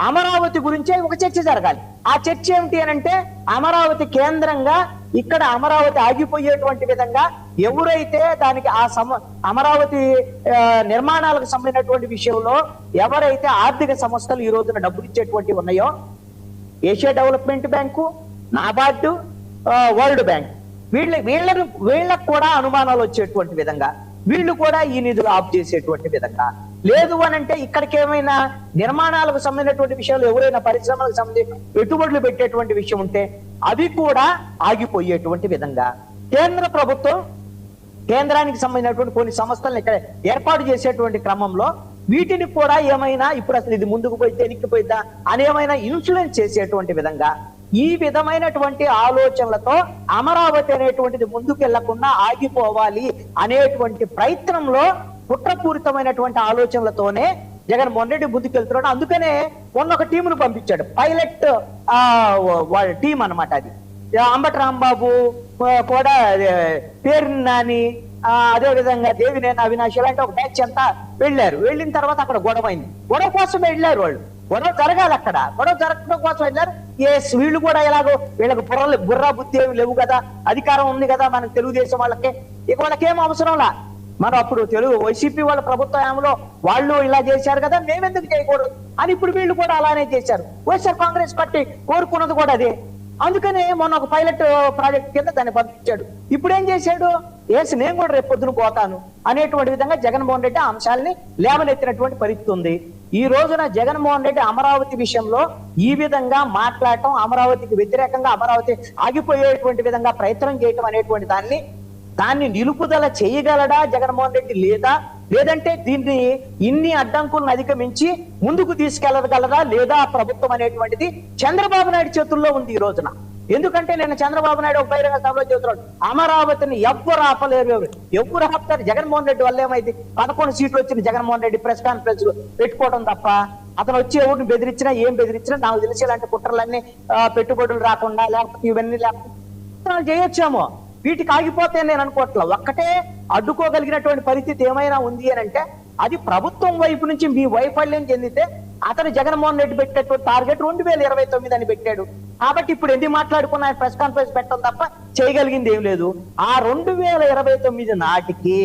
అమరావతి గురించే ఒక చర్చ జరగాలి. ఆ చర్చ ఏమిటి అనంటే, అమరావతి కేంద్రంగా ఇక్కడ అమరావతి ఆగిపోయేటువంటి విధంగా ఎవరైతే దానికి అమరావతి నిర్మాణాలకు సంబంధించినటువంటి విషయంలో ఎవరైతే ఆర్థిక సంస్థలు ఈ రోజున డబ్బులు ఇచ్చేటువంటి ఉన్నాయో, Asia development bank, NABARD, world bank, వీళ్ళకు కూడా అనుమానాలు వచ్చేటువంటి విధంగా, వీళ్ళు కూడా ఈ నిధులు ఆఫ్ చేసేటువంటి విధంగా, లేదు అనంటే ఇక్కడికి ఏమైనా నిర్మాణాలకు సంబంధించినటువంటి విషయాలు, ఎవరైనా పరిశ్రమలకు సంబంధించి పెట్టుబడులు పెట్టేటువంటి విషయం ఉంటే అవి కూడా ఆగిపోయేటువంటి విధంగా, కేంద్ర ప్రభుత్వం కేంద్రానికి సంబంధించినటువంటి కొన్ని సంస్థలను ఇక్కడ ఏర్పాటు చేసేటువంటి క్రమంలో వీటిని కూడా ఏమైనా ఇప్పుడు అసలు ఇది ముందుకు పోయితే ఎనిక్కిపోయిద్దా అని ఏమైనా ఇన్ఫ్లుయెన్స్ చేసేటువంటి విధంగా, ఈ విధమైనటువంటి ఆలోచనలతో అమరావతి అనేటువంటిది ముందుకెళ్లకుండా ఆగిపోవాలి అనేటువంటి ప్రయత్నంలో, కుట్రపూరితమైనటువంటి ఆలోచనలతోనే జగన్మోహన్ రెడ్డి ముందుకెళ్తున్నాడు. అందుకనే మొన్న ఒక టీమును పంపించాడు, పైలట్ టీం అన్నమాట. అది అంబటి రాంబాబు కూడా, పేరు నాని, అదే విధంగా దేవినేని అవినాష్, ఇలాంటి ఒక బ్యాచ్ అంతా వెళ్ళారు. వెళ్ళిన తర్వాత అక్కడ గొడవ అయింది. గొడవ కోసం వెళ్ళారు వాళ్ళు, గొడవ జరగాలి, అక్కడ గొడవ జరగడం కోసం వెళ్ళారు. వీళ్ళు కూడా ఎలాగో, వీళ్ళకి బుర్రా బుద్ధి ఏమి లేవు కదా, అధికారం ఉంది కదా మన తెలుగుదేశం వాళ్ళకి, ఇక వాళ్ళకేం అవసరంలా, మనం అప్పుడు వైసీపీ వాళ్ళ ప్రభుత్వంలో వాళ్ళు ఇలా చేశారు కదా, మేమెందుకు చేయకూడదు అని ఇప్పుడు వీళ్ళు కూడా అలానే చేశారు. వైఎస్ఆర్ కాంగ్రెస్ పార్టీ కోరుకున్నది కూడా అదే. అందుకనే మొన్న ఒక పైలట్ ప్రాజెక్ట్ కింద దాన్ని పంపించాడు. ఇప్పుడు ఏం చేశాడు, నేను కూడా రేపు పొద్దున పోతాను అనేటువంటి విధంగా జగన్మోహన్ రెడ్డి అంశాలని లేవనెత్తినటువంటి పరిస్థితి ఉంది. ఈ రోజున జగన్మోహన్ రెడ్డి అమరావతి విషయంలో ఈ విధంగా మాట్లాడటం, అమరావతికి వ్యతిరేకంగా అమరావతి ఆగిపోయేటువంటి విధంగా ప్రయత్నం చేయటం అనేటువంటి దాన్ని నిలుపుదల చేయగలడా జగన్మోహన్ రెడ్డి, లేదంటే దీన్ని ఇన్ని అడ్డంకులను అధిగమించి ముందుకు తీసుకెళ్లగలరా లేదా ప్రభుత్వం అనేటువంటిది చంద్రబాబు నాయుడు చేతుల్లో ఉంది ఈ రోజున. ఎందుకంటే నేను చంద్రబాబు నాయుడు ఒక బహిరంగ సభలో చెబుతున్నాడు, అమరావతిని ఎవ్వరు ఆపలేరు, ఎవరు ఆపుతారు, జగన్మోహన్ రెడ్డి వల్ల ఏమైంది, 11 సీట్లు వచ్చిన జగన్మోహన్ రెడ్డి ప్రెస్ కాన్ఫరెన్స్ పెట్టుకోవడం తప్ప, అతను వచ్చి ఎవరిని బెదిరించినా ఏం బెదిరించినా నాకు తెలిసి ఇలాంటి కుట్రలన్నీ, పెట్టుబడులు రాకుండా లేకపోతే ఇవన్నీ లేకపోతే చేయొచ్చామో, వీటికి ఆగిపోతే నేను అనుకోవట్లా. ఒక్కటే అడ్డుకోగలిగినటువంటి పరిస్థితి ఏమైనా ఉంది అని అంటే, అది ప్రభుత్వం వైపు నుంచి మీ వైఫల్యం చెందితే అతను జగన్మోహన్ రెడ్డి పెట్టేటువంటి టార్గెట్ 2029 అని పెట్టాడు. కాబట్టి ఇప్పుడు ఎందుకు మాట్లాడుకున్న ప్రెస్ కాన్ఫరెన్స్ పెట్టడం తప్ప చేయగలిగింది ఏం లేదు. ఆ 2029 నాటికి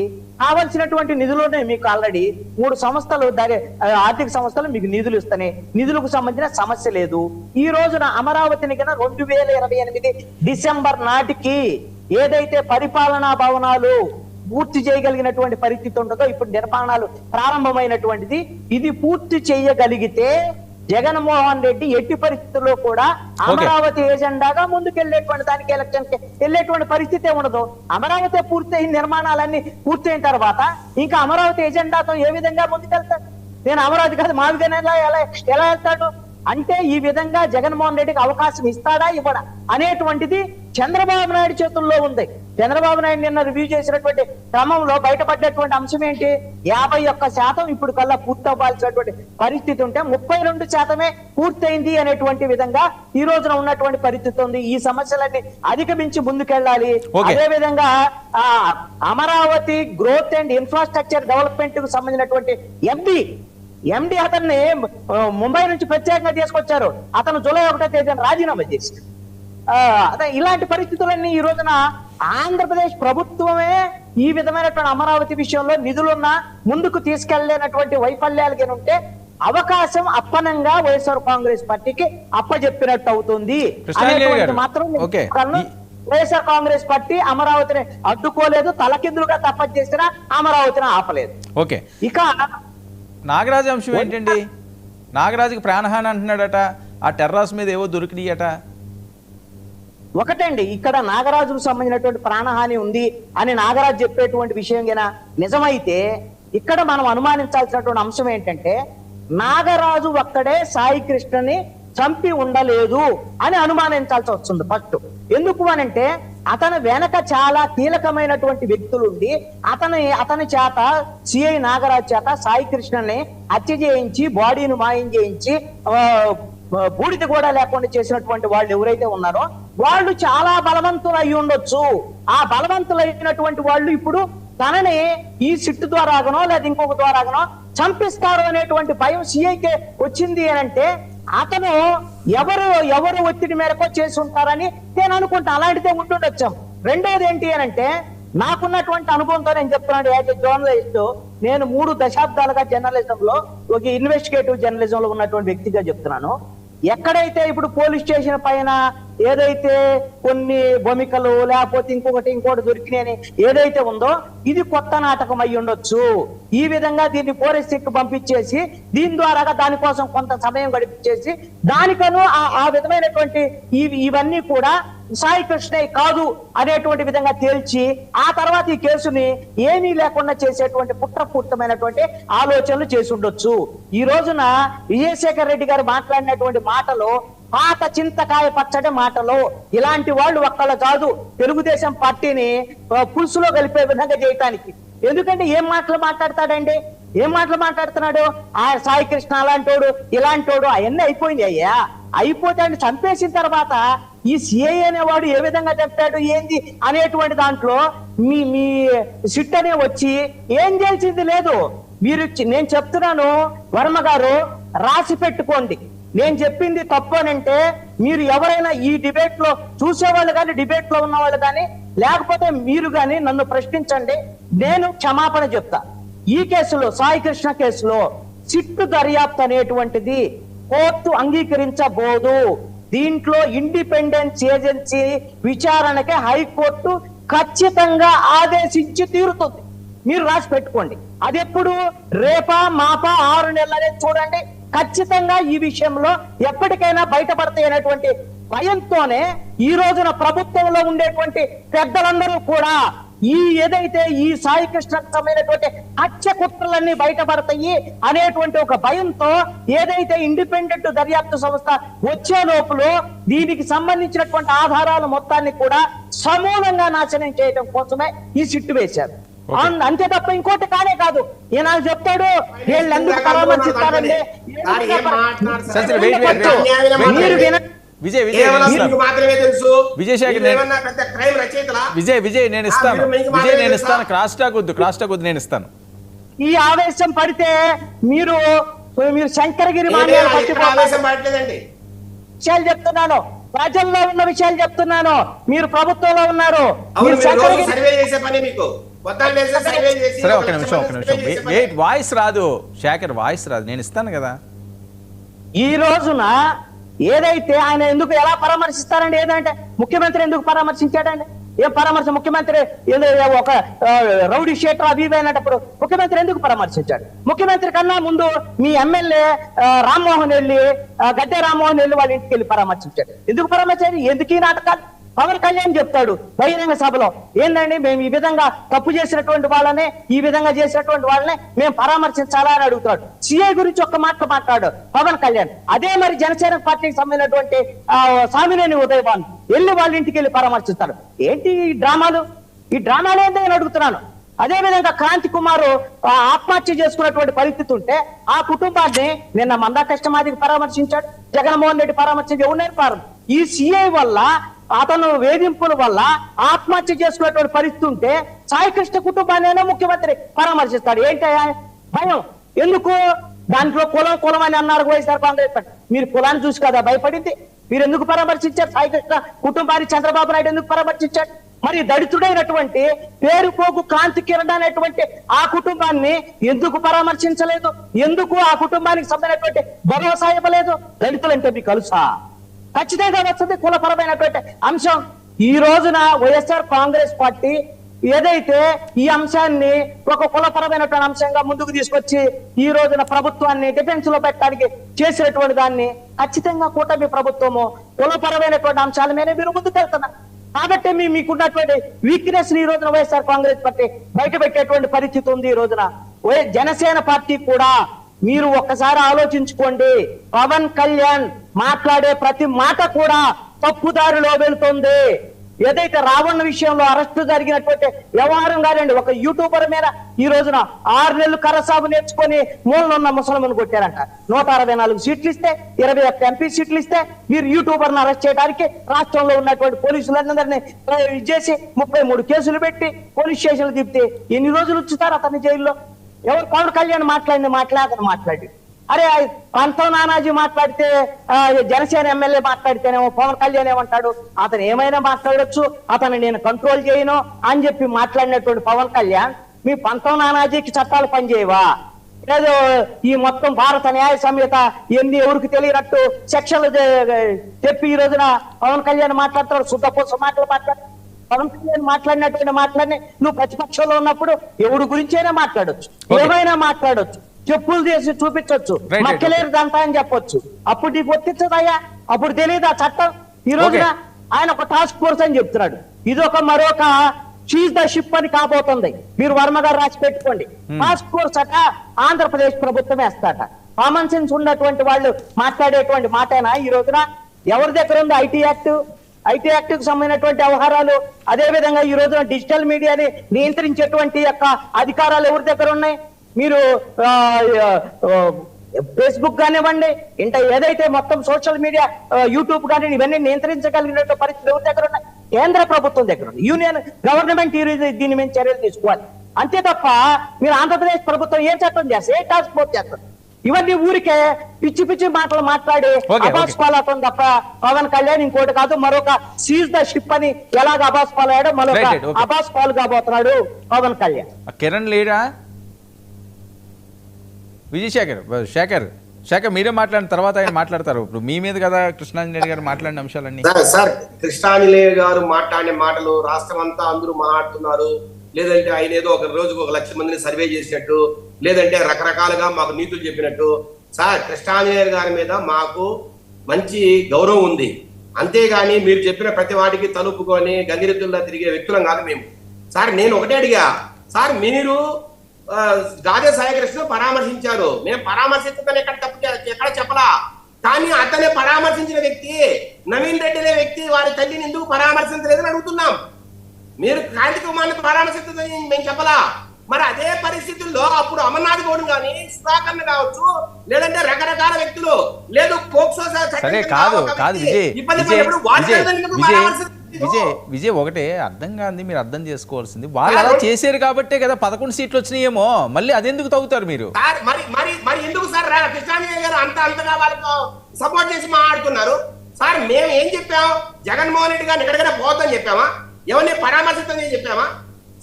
కావలసినటువంటి నిధులు ఉన్నాయి మీకు. ఆల్రెడీ 3 సంస్థలు ఆర్థిక సంస్థలు మీకు నిధులు ఇస్తాయి. నిధులకు సంబంధించిన సమస్య లేదు. ఈ రోజున అమరావతిని కన్నా 2028 డిసెంబర్ నాటికి ఏదైతే పరిపాలనా భవనాలు పూర్తి చేయగలిగినటువంటి పరిస్థితి ఉంటుందో, ఇప్పుడు నిర్మాణాలు ప్రారంభమైనటువంటిది, ఇది పూర్తి చేయగలిగితే జగన్మోహన్ రెడ్డి ఎట్టి పరిస్థితుల్లో కూడా అమరావతి ఎజెండాగా ముందుకెళ్లేటువంటి దానికి ఎలక్షన్ కి వెళ్ళేటువంటి పరిస్థితి ఉండదు. అమరావతి పూర్తయిన నిర్మాణాలన్నీ పూర్తయిన తర్వాత ఇంకా అమరావతి ఎజెండాతో ఏ విధంగా ముందుకెళ్తాడు? నేను అమరావతి కాదు మా విధంగా ఎలా వెళ్తాడు అంటే, ఈ విధంగా జగన్మోహన్ రెడ్డికి అవకాశం ఇస్తాడా ఇవ్వడా అనేటువంటిది చంద్రబాబు నాయుడు చేతుల్లో ఉంది. చంద్రబాబు నాయుడు నిన్న రివ్యూ చేసినటువంటి క్రమంలో బయటపడ్డటువంటి అంశం ఏంటి? 51% ఇప్పుడు కల్లా పూర్తవ్వాల్సినటువంటి పరిస్థితి ఉంటే 32% పూర్తయింది అనేటువంటి విధంగా ఈ రోజున ఉన్నటువంటి పరిస్థితి ఉంది. ఈ సమస్యలన్నీ అధిగమించి ముందుకెళ్ళాలి. అదే విధంగా Amaravati growth and infrastructure development కు సంబంధించినటువంటి ఎండి అతన్ని ముంబై నుంచి ప్రత్యేకంగా తీసుకొచ్చారు. అతను జూలై 1వ తేదీన రాజీనామా చేసి అదే ఇలాంటి పరిస్థితులన్నీ ఈ రోజున ఆంధ్రప్రదేశ్ ప్రభుత్వమే ఈ విధమైనటువంటి అమరావతి విషయంలో నిధులున్నా ముందుకు తీసుకెళ్లేనటువంటి వైఫల్యాలు ఉంటే అవకాశం అప్పనంగా వైఎస్ఆర్ కాంగ్రెస్ పార్టీకి అప్పజెప్పినట్టు అవుతుంది అనేటువంటి మాత్రం వైఎస్ఆర్ కాంగ్రెస్ పార్టీ అమరావతిని అడ్డుకోలేదు, తలకిందులుగా తప్పని చేసినా అమరావతిని ఆపలేదు. ఓకే, ఇక నాగరాజు అంశం ఏంటండి? నాగరాజుకి ప్రాణహాని అంటున్నాడట, ఆ టెర్రాస్ మీద ఏవో దొరికినాయట. ఒకటండి, ఇక్కడ నాగరాజుకు సంబంధించినటువంటి ప్రాణహాని ఉంది అని నాగరాజు చెప్పేటువంటి విషయం గినా నిజమైతే ఇక్కడ మనం అనుమానించాల్సినటువంటి అంశం ఏంటంటే, నాగరాజు ఒక్కడే సాయి కృష్ణని చంపి ఉండలేదు అని అనుమానించాల్సి వస్తుంది ఫస్ట్. ఎందుకు అనంటే అతని వెనక చాలా కీలకమైనటువంటి వ్యక్తులుండి అతని చేత సిఐ నాగరాజు చేత సాయి కృష్ణని హత్య చేయించి బాడీని మాయం చేయించి బూడిద కూడా లేకుండా చేసినటువంటి వాళ్ళు ఎవరైతే ఉన్నారో వాళ్ళు చాలా బలవంతులు అయి ఉండొచ్చు. ఆ బలవంతులైనటువంటి వాళ్ళు ఇప్పుడు తనని ఈ సిట్టు ద్వారాగనో లేదా ఇంకొక ద్వారాగనో చంపిస్తారు అనేటువంటి భయం సిఐకే వచ్చింది అని అంటే అతను ఎవరు ఒత్తిడి మేరకు చేసి ఉంటారని నేను అనుకుంటా. అలాంటిదే ఉంటుండొచ్చాం. రెండోది ఏంటి అని అంటే, నాకున్నటువంటి అనుభవంతో నేను చెప్తున్నాను, యాజ్ ఎ జర్నలిస్ట్ నేను 3 దశాబ్దాలుగా జర్నలిజంలో ఒక ఇన్వెస్టిగేటివ్ జర్నలిజంలో ఉన్నటువంటి వ్యక్తిగా చెప్తున్నాను. ఎక్కడైతే ఇప్పుడు పోలీస్ స్టేషన్ పైన ఏదైతే కొన్ని భూమికలు లేకపోతే ఇంకోటి దొరికినాయని ఏదైతే ఉందో ఇది కొత్త నాటకం అయి ఉండొచ్చు. ఈ విధంగా దీన్ని ఫోరెన్సిక్ పంపించేసి దీని ద్వారా దానికోసం కొంత సమయం గడిపించేసి దానికను ఆ విధమైనటువంటి ఇవన్నీ కూడా సాయి కృష్ణ కాదు అనేటువంటి విధంగా తేల్చి ఆ తర్వాత ఈ కేసుని ఏమీ లేకుండా చేసేటువంటి కుట్రపూరితమైనటువంటి ఆలోచనలు చేసి ఉండొచ్చు. ఈ రోజున విజయశేఖర్ రెడ్డి గారు మాట్లాడినటువంటి మాటలో పాత చింతకాయ పచ్చడి మాటలో ఇలాంటి వాళ్ళు ఒక్కళ్ళు కాదు తెలుగుదేశం పార్టీని పులుసులో కలిపే విధంగా చేయటానికి. ఎందుకంటే ఏం మాటలు మాట్లాడతాడండి, ఏం మాటలు మాట్లాడుతున్నాడు? ఆ సాయి కృష్ణ అలాంటోడు ఇలాంటోడు అవన్నీ అయిపోయింది. అయ్యా అయిపోతే ఆయన చంపేసిన తర్వాత ఈ సిఐ అనేవాడు ఏ విధంగా చెప్పాడు ఏంది అనేటువంటి దాంట్లో మీ సిట్ అనే వచ్చి ఏం చేసింది లేదు. మీరు నేను చెప్తున్నాను వర్మ గారు రాసి పెట్టుకోండి, నేను చెప్పింది తప్పు అనంటే మీరు ఎవరైనా ఈ డిబేట్ లో చూసేవాళ్ళు కానీ డిబేట్ లో ఉన్న వాళ్ళు కానీ లేకపోతే మీరు కానీ నన్ను ప్రశ్నించండి, నేను క్షమాపణ చెప్తా. ఈ కేసులో సాయి కృష్ణ కేసులో సిట్టు దర్యాప్తు అనేటువంటిది కోర్టు అంగీకరించబోదు. దీంట్లో ఇండిపెండెన్స్ ఏజెన్సీ విచారణకే హైకోర్టు ఖచ్చితంగా ఆదేశించి తీరుతుంది. మీరు రాసి పెట్టుకోండి. అది ఎప్పుడు రేపా మాపా 6 నెలలనే చూడండి. ఖచ్చితంగా ఈ విషయంలో ఎప్పటికైనా బయటపడతాయి అనేటువంటి భయంతోనే ఈ రోజున ప్రభుత్వంలో ఉండేటువంటి పెద్దలందరూ కూడా ఏదైతే ఈ సాయి కృష్ణకు సంబంధించినటువంటి హత్య కుట్రలన్నీ బయటపడతాయి అనేటువంటి ఒక భయంతో ఏదైతే ఇండిపెండెంట్ దర్యాప్తు సంస్థ వచ్చే లోపల దీనికి సంబంధించినటువంటి ఆధారాలు మొత్తాన్ని కూడా సమూలంగా నాశనం చేయడం కోసమే ఈ సిట్టు వేశారు. అంతే తప్ప ఇంకోటి కానే కాదు. ఈయన చెప్తాడు వీళ్ళు ఎందుకు పరామర్శిస్తారండి, విజయ్ నేను ఇస్తాను క్రాస్ టాక్ వద్దు నేను ఇస్తాను. ఈ ఆవేశం పడితే మీరు శంకరగిరి చెప్తున్నాను. ప్రజల్లో ఉన్న విషయాలు చెప్తున్నాను. మీరు ప్రభుత్వంలో ఉన్నారు. అవును, మీరు మీరు రోజు శంకరగిరి- సర్వే చేసే పని మీకు పొద్దున్న లేస్తే సర్వే చేసి సరే, ఒక ఒక నిమిషం సర్వే చేసే పని. వెయిట్, వాయిస్ రాదు శేఖర్, వాయిస్ రాదు, నేను ఇస్తాను కదా. ఈ రోజున ఏదైతే ఆయన ఎందుకు ఎలా పరామర్శిస్తారండి? ఏదంటే ముఖ్యమంత్రి ఎందుకు పరామర్శించాడండి? ఏం పరామర్శ? ముఖ్యమంత్రి ఒక రౌడీ షీటర్ అవి ఇవి అయినప్పుడు ముఖ్యమంత్రి ఎందుకు పరామర్శించాడు? ముఖ్యమంత్రి కన్నా ముందు మీ ఎమ్మెల్యే రామ్మోహన్ వెళ్ళి గడ్డే రామ్మోహన్ వెళ్ళి వాళ్ళ ఇంటికి వెళ్ళి పరామర్శించాడు. ఎందుకు పరామర్శాడు? ఎందుకు ఈ నాటకాలు? పవన్ కళ్యాణ్ చెప్తాడు బహిరంగ సభలో, ఏందండి మేము ఈ విధంగా తప్పు చేసినటువంటి వాళ్ళనే, ఈ విధంగా చేసినటువంటి వాళ్ళనే మేము పరామర్శించాలా అని అడుగుతాడు. సిఐ గురించి ఒక్క మాట మాట్లాడు పవన్ కళ్యాణ్. అదే మరి జనసేన పార్టీకి సంబంధించినటువంటి సామినేని ఉదయభాన్ వెళ్ళి వాళ్ళ ఇంటికి వెళ్ళి పరామర్శిస్తాడు. ఏంటి ఈ డ్రామాలు? ఈ డ్రామాలు ఏంటి అని అడుగుతున్నాను. అదే విధంగా క్రాంతి కుమార్ ఆత్మహత్య చేసుకున్నటువంటి పరిస్థితి ఉంటే ఆ కుటుంబాన్ని నిన్న మందా కృష్ణమాదికి పరామర్శించాడు, జగన్మోహన్ రెడ్డి పరామర్శించి ఎవరు? ఈ సిఐ వల్ల, అతను వేధింపుల వల్ల ఆత్మహత్య చేసుకునేటువంటి పరిస్థితి ఉంటే సాయి కృష్ణ కుటుంబాన్ని ముఖ్యమంత్రి పరామర్శిస్తాడు. ఏంటి భయం? ఎందుకు? దాంట్లో కులం అని అన్నారు వైఎస్ఆర్ కాంగ్రెస్ పార్టీ. మీరు కులాన్ని చూసి కదా భయపడింది? మీరు ఎందుకు పరామర్శించారు? సాయి కృష్ణ కుటుంబాన్ని చంద్రబాబు నాయుడు ఎందుకు పరామర్శించాడు? మరి దళితుడైనటువంటి పేరుపోగు క్రాంతి కిరణ్ అనేటువంటి ఆ కుటుంబాన్ని ఎందుకు పరామర్శించలేదు? ఎందుకు ఆ కుటుంబానికి సంబంధించినటువంటి భరోసా ఇవ్వలేదు? దళితులంటే మీకు కలుసా? ఖచ్చితంగా వస్తుంది కులపరమైనటువంటి అంశం. ఈ రోజున వైఎస్ఆర్ కాంగ్రెస్ పార్టీ ఏదైతే ఈ అంశాన్ని ఒక కులపరమైనటువంటి అంశంగా ముందుకు తీసుకొచ్చి ఈ రోజున ప్రభుత్వాన్ని డిఫెన్స్ లో పెట్టడానికి చేసినటువంటి దాన్ని ఖచ్చితంగా కూటమి ప్రభుత్వము కులపరమైనటువంటి అంశాల మీద మీరు ముందుకు వెళ్తున్నారు. కాబట్టి మీకున్నటువంటి వీక్నెస్ ఈ రోజున వైఎస్ఆర్ కాంగ్రెస్ పార్టీ బయట పెట్టేటువంటి పరిస్థితి ఉంది. ఈ రోజున జనసేన పార్టీ కూడా మీరు ఒక్కసారి ఆలోచించుకోండి. పవన్ కళ్యాణ్ మాట్లాడే ప్రతి మాట కూడా తప్పుదారిలో వెళ్తుంది. ఏదైతే రావణ విషయంలో అరెస్టు జరిగినటువంటి వ్యవహారం కాదండి, ఒక యూట్యూబర్ మీద ఈ రోజున 6 నెలలు కరసాగు నేర్చుకొని మూలనున్న ముసలమ్మను కొట్టారంట. 164 సీట్లు ఇస్తే, 21 ఎంపీ సీట్లు ఇస్తే మీరు యూట్యూబర్ ను అరెస్ట్ చేయడానికి రాష్ట్రంలో ఉన్నటువంటి పోలీసులందరినీ చేసి 33 కేసులు పెట్టి పోలీస్ స్టేషన్లు తిప్పితే ఎన్ని రోజులు ఉంచుతారు అతన్ని జైల్లో? ఎవరు? పవన్ కళ్యాణ్ మాట్లాడి అరే పంతం నానాజీ మాట్లాడితే జనసేన ఎమ్మెల్యే మాట్లాడితేనేమో పవన్ కళ్యాణ్ ఏమంటాడు? అతను ఏమైనా మాట్లాడొచ్చు, అతను నేను కంట్రోల్ చేయను అని చెప్పి మాట్లాడినటువంటి పవన్ కళ్యాణ్ మీ పంతం నానాజీకి చట్టాలు పనిచేయవా? లేదు ఈ మొత్తం భారత న్యాయ సంహిత ఎన్ని ఎవరికి తెలియనట్టు సెక్షన్లు చెప్పి ఈ రోజున పవన్ కళ్యాణ్ మాట్లాడతాడు. శుద్ధపోస మాటలు పవన్ కళ్యాణ్ మాట్లాడినటువంటి మాటలని నువ్వు ప్రతిపక్షంలో ఉన్నప్పుడు ఎవరి గురించైనా మాట్లాడొచ్చు, ఏమైనా మాట్లాడొచ్చు, చెప్పులు చేసి చూపించొచ్చు, మక్కలేరు దంతా అని చెప్పొచ్చు. అప్పుడు నీకు వర్తించదయ్యా? అప్పుడు తెలియదు ఆ చట్టం. ఈ రోజున ఆయన ఒక టాస్క్ ఫోర్స్ అని చెప్తున్నాడు. ఇదొక మరొక చీజ్ ద షిప్ అని కాబోతుంది. మీరు వర్మ గారు రాసి పెట్టుకోండి. టాస్క్ ఫోర్స్ అట ఆంధ్రప్రదేశ్ ప్రభుత్వం వేస్తాట. కామన్ సెన్స్ ఉన్నటువంటి వాళ్ళు మాట్లాడేటువంటి మాటేనా ఈ రోజున? ఎవరి దగ్గర ఉంది ఐటీ యాక్ట్ కు సంబంధించినటువంటి వ్యవహారాలు? అదే విధంగా ఈ రోజున డిజిటల్ మీడియాని నియంత్రించేటువంటి యొక్క అధికారాలు ఎవరి దగ్గర ఉన్నాయి? మీరు ఫేస్బుక్ కానివ్వండి, ఇంకా ఏదైతే మొత్తం సోషల్ మీడియా యూట్యూబ్ కానీ ఇవన్నీ నియంత్రించగలిగినటువంటి పరిస్థితి ఎవరి దగ్గర ఉన్నాయి? కేంద్ర ప్రభుత్వం దగ్గర ఉంది. యూనియన్ గవర్నమెంట్ దీని మీద చర్యలు తీసుకోవాలి. అంతే తప్ప మీరు ఆంధ్రప్రదేశ్ ప్రభుత్వం ఏం చట్టం చేస్తే ఏ టాస్క్ ఫోర్స్ చేస్తారు? ఇవన్నీ ఊరికే పిచ్చి మాటలు మాట్లాడి అబాస్ పాలవుతుంది తప్ప పవన్ కళ్యాణ్ ఇంకోటి కాదు, మరొక సీజ్ ద షిప్ అని ఎలాగ అబాస్ పాలయ్యాడో మరొక అబాస్ పాలు కాబోతున్నాడు పవన్ కళ్యాణ్. కిరణ్ లేడా? శేఖర్ మీరే మాట్లాడిన తర్వాత ఆయన మాట్లాడతారు. ఇప్పుడు మీ మీద కదా కృష్ణాంజనేయులు గారు మాట్లాడిన అంశాలన్నీ. సార్ కృష్ణాంజనేయులు గారు మాట్లాడిన మాటలు రాష్ట్రం అంతా అందరూ మాట్లాడుతున్నారు. లేదంటే ఆయన ఏదో ఒక రోజుకు 1 లక్ష మందిని సర్వే చేసినట్టు, లేదంటే రకరకాలుగా మాకు నీతులు చెప్పినట్టు. సార్ కృష్ణాంజనేయులు గారి మీద మాకు మంచి గౌరవం ఉంది. అంతేగాని మీరు చెప్పిన ప్రతి వాటికి తలుపుకొని గంగిరెద్దుల్లా తిరిగే వ్యక్తులం కాదు మేము. సార్ నేను ఒకటే అడిగా, సార్ మీరు గాదే సాయికృష్ణ పరామర్శించారు, మేము పరామర్శించదని ఎక్కడ చెప్పలా. కానీ అతనే పరామర్శించిన వ్యక్తి నవీన్ రెడ్డి అనే వ్యక్తి వారి తల్లిని ఎందుకు పరామర్శించలేదని అడుగుతున్నాం. మీరు క్రాంతి కుమార్ని పరామర్శించదని మేము చెప్పలా. మరి అదే పరిస్థితుల్లో అప్పుడు అమర్నాథ్ గౌడ్ కానీ సుధాకర్ కావచ్చు, లేదంటే రకరకాల వ్యక్తులు, లేదు పోక్సో విజయ్ ఒకటే అర్థం కాదు, మీరు అర్థం చేసుకోవాల్సింది వాళ్ళు అలా చేశారు కాబట్టే కదా 11 సీట్లు వచ్చినాయేమో. మళ్ళీ అదెందుకు తగ్గుతారు మీరు? మరి ఎందుకు సార్ కృష్ణాంజనేయులు గారు అంతగా వాళ్ళకు సపోర్ట్ చేసి మాట్లాడుతున్నారు? సార్ మేము ఏం చెప్పాం? జగన్మోహన్ రెడ్డి గారిని ఎక్కడికైనా పోవద్దని చెప్పామా? ఎవరిని పరామర్శించని చెప్పామా?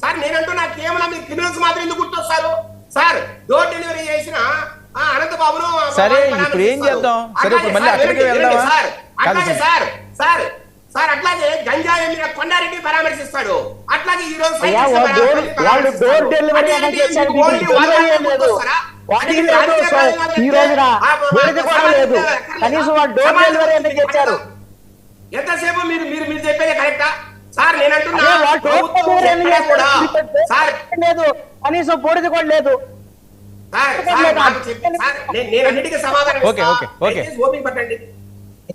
సార్ నేనంటున్నా కేవలం మీరు క్రిమినల్స్ మాత్రం ఎందుకు గుర్తొస్తారు? సార్ డోర్ డెలివరీ చేసిన అనంతబాబును సరే ఇప్పుడు ఏం చేద్దాం? సరే ఇప్పుడు మళ్ళీ అక్కడికి వెళ్దామా? సార్ అట్లాగే సార్ సార్ సార్ అట్లాగే గంజాయి మీద కొండారెడ్డి పరామర్శిస్తాడు. అట్లాగే ఈ రోజు డోర్ డెలివరీ అనేది చేశారు. ఈ రోజున లేదు, కనీసం వాళ్ళు డోర్ డెలివరీ ఎందుకు చేశారు? ఎంతసేపు మీరు మీరు మీరు చెప్పేది కరెక్టా సార్? నేను అంటున్నా లేదు, కనీసం బూడిద కూడా లేదు. నేను అన్నిటికీ సమాధానం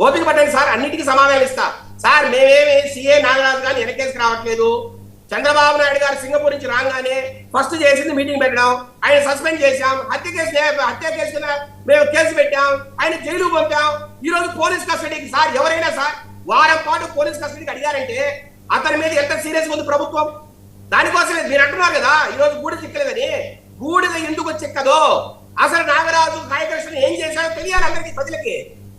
ఓపిక పట్టండి సార్, అన్నిటికీ సమాధానం ఇస్తా సార్. మేమేమి సిఏ నాగరాజు గారిని వెనకేసుకు రావట్లేదు. చంద్రబాబు నాయుడు గారు సింగపూర్ నుంచి రాగానే ఫస్ట్ చేసింది మీటింగ్ పెట్టడం, ఆయన సస్పెండ్ చేశాం, హత్య కేసు మేము కేసు పెట్టాం, ఆయన జైలు పంపాం. ఈ రోజు పోలీస్ కస్టడీకి సార్ ఎవరైనా సార్ వారం పాటు పోలీస్ కస్టడీకి అడిగారంటే అతని మీద ఎంత సీరియస్ ఉంది ప్రభుత్వం? దానికోసమే మీరు అంటున్నారు కదా ఈ రోజు బూడిద చిక్కలేదని. బూడిద ఎందుకు చిక్కదో అసలు నాగరాజు నాయకృష్ణ ఏం చేశారో తెలియాలి అందరికీ, ప్రజలకి.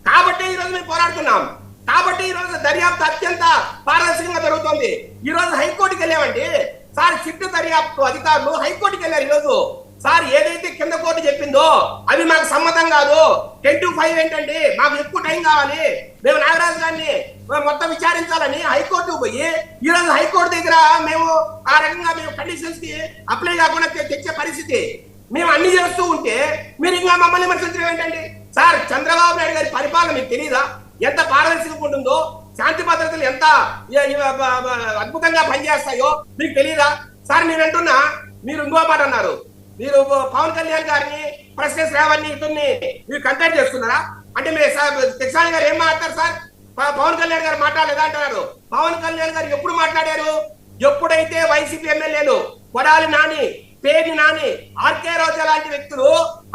కాబట్టి ఈ రోజు మేము పోరాడుతున్నాం. కాబట్టి ఈ రోజు దర్యాప్తు అత్యంత పారదర్శకంగా జరుగుతుంది. ఈ రోజు హైకోర్టుకి వెళ్ళామండి సార్, సిట్టు దర్యాప్తు అధికారులు హైకోర్టుకి వెళ్ళారు ఈ రోజు. సార్ ఏదైతే కింద కోర్టు చెప్పిందో అవి మాకు సమ్మతం కాదు. 10 to 5 ఏంటండి, మాకు ఎక్కువ టైం కావాలి, మేము నాగరాజు గారిని మొత్తం విచారించాలని హైకోర్టు పోయి ఈ రోజు హైకోర్టు దగ్గర మేము ఆ రకంగా మేము కండిషన్స్ కి అప్లై కాకుండా తెచ్చే పరిస్థితి. మేము అన్ని చేస్తూ ఉంటే మీరు ఇంకా మమ్మల్ని విమర్శించడం ఏంటండి సార్? చంద్రబాబు నాయుడు గారి పరిపాలన మీకు తెలియదా? ఎంత పారదర్శకంగా ఉంటుందో, శాంతి భద్రతలు ఎంత అద్భుతంగా పనిచేస్తాయో మీకు తెలియదా సార్? మీరు అంటున్నా, మీరు ఇంకో మాట అన్నారు, మీరు పవన్ కళ్యాణ్ గారిని ప్రెసిడెంట్ శ్రావణ్ని ఇతన్ని మీరు కంపేర్ చేస్తున్నారా? అంటే మీరు కృష్ణాని గారు ఏం మాట్లాడతారు సార్? పవన్ కళ్యాణ్ గారు మాట్లాడలేదా అంటున్నారు. పవన్ కళ్యాణ్ గారు ఎప్పుడు మాట్లాడారు? ఎప్పుడైతే వైసీపీ ఎమ్మెల్యేలు కొడాలి నాని, పేరు నాని, ఆర్కే రోజా లాంటి వ్యక్తులు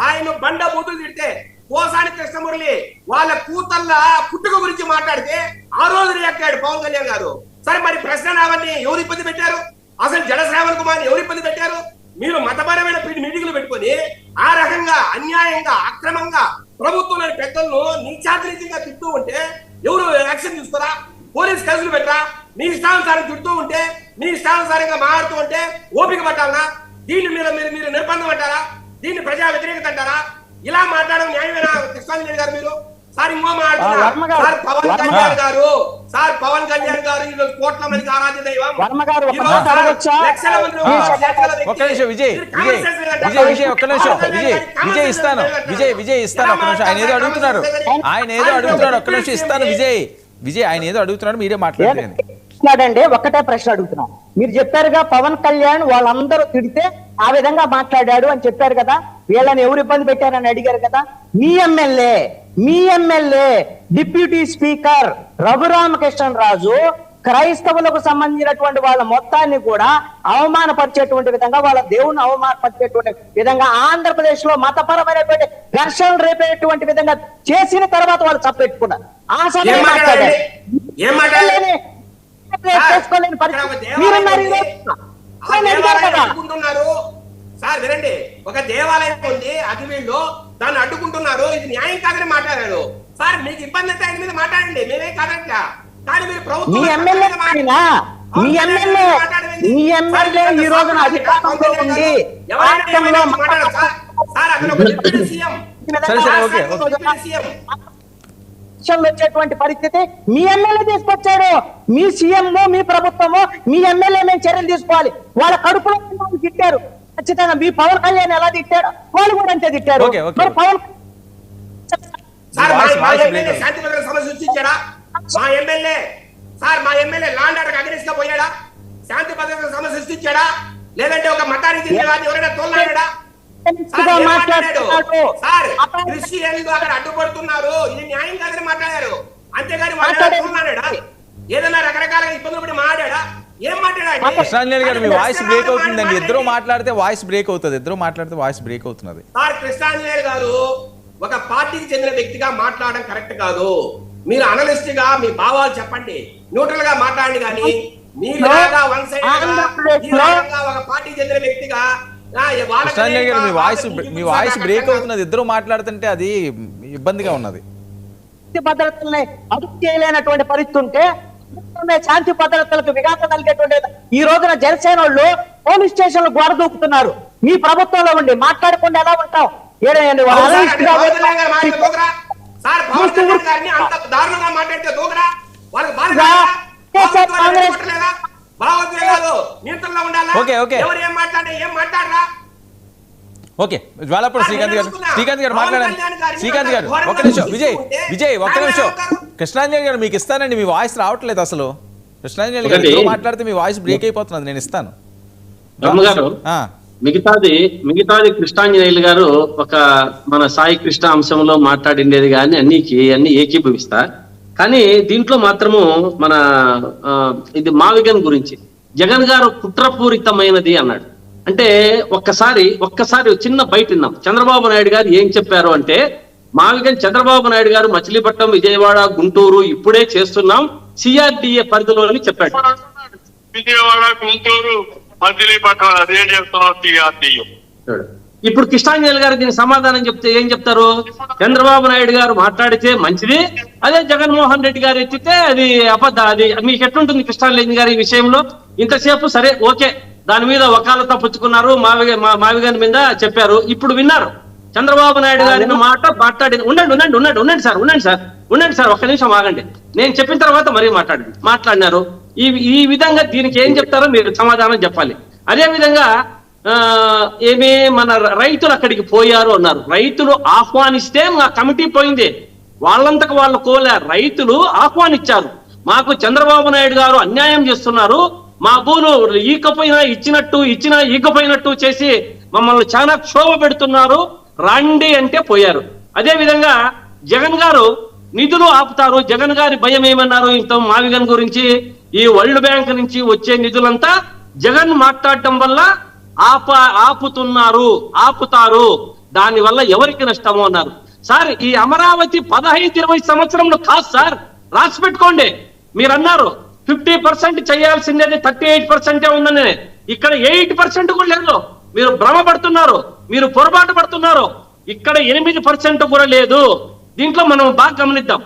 ఆయన బండ బూతులు తిడితే, పోసాని కృష్ణమురళి వాళ్ళ కూతల్ల పుట్టుక గురించి మాట్లాడితే ఆ రోజు రియాక్ట్ అయ్యాడు పవన్ కళ్యాణ్ గారు. సరే మరి ప్రశ్న రావని ఎవరు ఇబ్బంది పెట్టారు? అసలు జడ శ్రావణ్ కుమార్ ఎవరు ఇబ్బంది పెట్టారు? మీరు మతపరమైన మీటింగ్లు పెట్టుకొని ఆ రకంగా అన్యాయంగా అక్రమంగా ప్రభుత్వంలోని పెద్దలను నీచాతిరీతిగా తిడుతూ ఉంటే ఎవరు యాక్షన్ తీసుకోరా? పోలీస్ కేసులు పెట్టరా? మీ ఇష్టానుసారం తిడుతూ ఉంటే, మీ ఇష్టానుసారంగా మాట్లాడుతూ ఉంటే ఓపిక పట్టాలనా? దీన్ని మీరు నిర్బంధం అంటారా? దీన్ని ప్రజా వ్యతిరేకత అంటారా? ఇలా మాట్లాడడం న్యాయమేనా కృష్ణాంజలి గారు? మీరు సార్ ఇంకో మాట్లాడుతున్నారు సార్. పవన్ కళ్యాణ్ గారు ఈరోజు కోట్ల మందికి ఆరాధ్య దైవం. ఒక్క నిమిషం విజయ్ ఒక్క నిమిషం విజయ్ ఇస్తాను ఒక్క నిమిషం. ఆయన ఏదో అడుగుతున్నారు ఒక్క నిమిషం ఇస్తాను విజయ్ ఆయన ఏదో అడుగుతున్నాడు, మీరే మాట్లాడండి. ఒక్కటే ప్రశ్న అడుగుతున్నా. మీరు చెప్పారుగా పవన్ కళ్యాణ్ వాళ్ళందరూ తిడితే ఆ విధంగా మాట్లాడాడు అని చెప్పారు కదా, వీళ్ళని ఎవరు ఇబ్బంది పెట్టారని అడిగారు కదా. మీ ఎమ్మెల్యే డిప్యూటీ స్పీకర్ రఘురామకృష్ణరాజు క్రైస్తవులకు సంబంధించినటువంటి వాళ్ళ మొత్తాన్ని కూడా అవమానపరిచేటువంటి విధంగా, వాళ్ళ దేవుని అవమానపరిచేటువంటి విధంగా, ఆంధ్రప్రదేశ్ లో మతపరమైనటువంటి ఘర్షణలు రేపేటువంటి విధంగా చేసిన తర్వాత వాళ్ళు చంపెట్టుకున్నారు. ఆ సమయం మాట్లాడారు. సార్ వినండి, ఒక దేవాలయం ఉంది అగ్నిలో, దాన్ని అడ్డుకుంటున్నారు, ఇది న్యాయం కాదని మాట్లాడారు సార్. మీకు ఇబ్బంది అయితే ఆయన మీద మాట్లాడండి, మేమే కాదట్లా. కానీ మీరు ప్రభుత్వం ఈ రోజున అధికారంలో ఉండి వచ్చేటువంటి పరిస్థితి మీ ఎమ్మెల్యే తీసుకొచ్చాడు. మీ సీఎం, మీ ప్రభుత్వము, మీ ఎమ్మెల్యే మేము చర్యలు తీసుకోవాలి. వాళ్ళ కడుపులో తిట్టారు ఖచ్చితంగా. మీ పవన్ కళ్యాణ్ ఎలా తిట్టాడు వాళ్ళు కూడా అంతే తిట్టారు. మరి పవన్ శాంతి భద్రత సమస్య సృష్టించాడా? మా ఎమ్మెల్యే లాండ్ ఆర్డర్ అగ్రెస్ గా పోయాడా? శాంతి భద్రత సమస్య సృష్టించాడా? లేదంటే ఒక మతానికి ఎవరైనా తోలాడా? అడ్డుపడుతున్నారు, ఇది న్యాయం కాదని మాట్లాడారు. అంతేగాని ఏదైనా రకరకాలుగా ఇబ్బందులు పడి మాట్లాడా? ఏం మాట్లాడారు? కృష్ణాంజలి గారు మీ వాయిస్ బ్రేక్ అవుతుందండి. ఇద్దరు మాట్లాడితే వాయిస్ బ్రేక్ అవుతున్నది. సార్ కృష్ణాంజలి గారు ఒక పార్టీకి చెందిన వ్యక్తిగా మాట్లాడడం కరెక్ట్ కాదు. మీరు అనలిస్ట్ గా మీ భావాలు చెప్పండి, న్యూట్రల్ గా మాట్లాడండి. కానీ మీలాగా వన్ సైడ్ ఒక పార్టీకి చెందిన వ్యక్తిగా కృష్ణాంజలి గారు మీ వాయిస్ బ్రేక్ అవుతున్నది. ఇద్దరు మాట్లాడుతుంటే అది ఇబ్బందిగా ఉన్నది. సార్ కృష్ణాంజలి గారు ఒక పార్టీకి చెందిన వ్యక్తిగా మీ భావాలు చెప్పండి, న్యూట్రల్ గా మాట్లాడండి. కానీ మీలాగా వన్ సైడ్ ఒక పార్టీకి చెందిన వ్యక్తిగా ఒక పార్టీకి చెందిన వ్యక్తిగా మీలాగా మీ వాయిస్ బ్రేక్ అవుతున్నది. ఇద్దరు మాట్లాడుతుంటే అది ఇబ్బందిగా ఉన్నది. శాంతి భద్రతల్ని అదుపు చేయలేనటువంటి పరిస్థితి ఉంటే శాంతి భద్రతలకు విఘాతం కలిగేటువంటి ఈ రోజున జనసేన వాళ్ళు పోలీస్ స్టేషన్లు గోడ దూకుతున్నారు. మీ ప్రభుత్వంలో ఉండి మాట్లాడకుండా ఎలా ఉంటాం? ఓకే జ్వాలాపురం శ్రీకాంత్ గారు మాట్లాడండి. శ్రీకాంత్ గారు ఒక్క నిమిషం. విజయ్ ఒక్క నిమిషం. కృష్ణాంజలి గారు మీకు ఇస్తానండి, మీ వాయిస్ రావట్లేదు అసలు. కృష్ణాంజలి గారు మాట్లాడితే మీ వాయిస్ బ్రేక్ అయిపోతున్నది, నేను ఇస్తాను. మిగతాది కృష్ణాంజనేయులు గారు ఒక మన సాయి కృష్ణ అంశంలో మాట్లాడిండేది కానీ అన్ని ఏకీభవిస్తా. కానీ దీంట్లో మాత్రము మన ఇది మావిగన్ గురించి జగన్ గారు కుట్రపూరితమైనది అన్నాడు. అంటే ఒక్కసారి చిన్న బయట విన్నాం. చంద్రబాబు నాయుడు గారు ఏం చెప్పారు అంటే, మావిగన్ చంద్రబాబు నాయుడు గారు మచిలీపట్నం, విజయవాడ, గుంటూరు ఇప్పుడే చేస్తున్నాం సిఆర్డిఏ పరిధిలో అని చెప్పాడు. విజయవాడ, గుంటూరు, మచిలీపట్నం అదే చేస్తున్నాం సిఆర్డిఏ. ఇప్పుడు కృష్ణాంజలి గారు దీనికి సమాధానం చెప్తే ఏం చెప్తారు? చంద్రబాబు నాయుడు గారు మాట్లాడితే మంచిది, అదే జగన్మోహన్ రెడ్డి గారు ఎత్తితే అది అబద్ధ. అది మీకు ఎట్లుంటుంది కృష్ణాంజలి గారి విషయంలో? ఇంతసేపు సరే ఓకే, దాని మీద వకాలత పుచ్చుకున్నారు, మావిగన్ మీద చెప్పారు. ఇప్పుడు విన్నారు చంద్రబాబు నాయుడు గారిని మాట్లాడి ఉండండి సార్ ఒక్క నిమిషం ఆగండి. నేను చెప్పిన తర్వాత మరీ మాట్లాడినారు. ఈ విధంగా దీనికి ఏం చెప్తారో మీరు సమాధానం చెప్పాలి. అదే విధంగా ఏమి మన రైతులు అక్కడికి పోయారు అన్నారు. రైతులు ఆహ్వానిస్తే మా కమిటీ పోయింది, వాళ్ళంతకు వాళ్ళు కోలారు. రైతులు ఆహ్వానించారు. మాకు చంద్రబాబు నాయుడు గారు అన్యాయం చేస్తున్నారు, మా భూములు ఇచ్చినా ఈకపోయినట్టు చేసి మమ్మల్ని చాలా క్షోభ పెడుతున్నారు, రండి అంటే పోయారు. అదే విధంగా జగన్ గారు నిధులు ఆపుతారు. జగన్ గారి భయం ఏమన్నారు? ఇంత మావిగన్ గురించి, ఈ వరల్డ్ బ్యాంక్ నుంచి వచ్చే నిధులంతా జగన్ మాట్లాడటం వల్ల ఆపుతారు, దాని వల్ల ఎవరికి నష్టము అన్నారు. సార్ ఈ అమరావతి 15-20 సంవత్సరంలో కాదు సార్, రాసి పెట్టుకోండి. మీరు అన్నారు 50% చేయాల్సిందేది 38% ఉందని, ఇక్కడ 8% కూడా లేదు. మీరు భ్రమపడుతున్నారు, మీరు పొరపాటు పడుతున్నారు. ఇక్కడ 8% కూడా లేదు. దీంట్లో మనం బాగా గమనిద్దాం.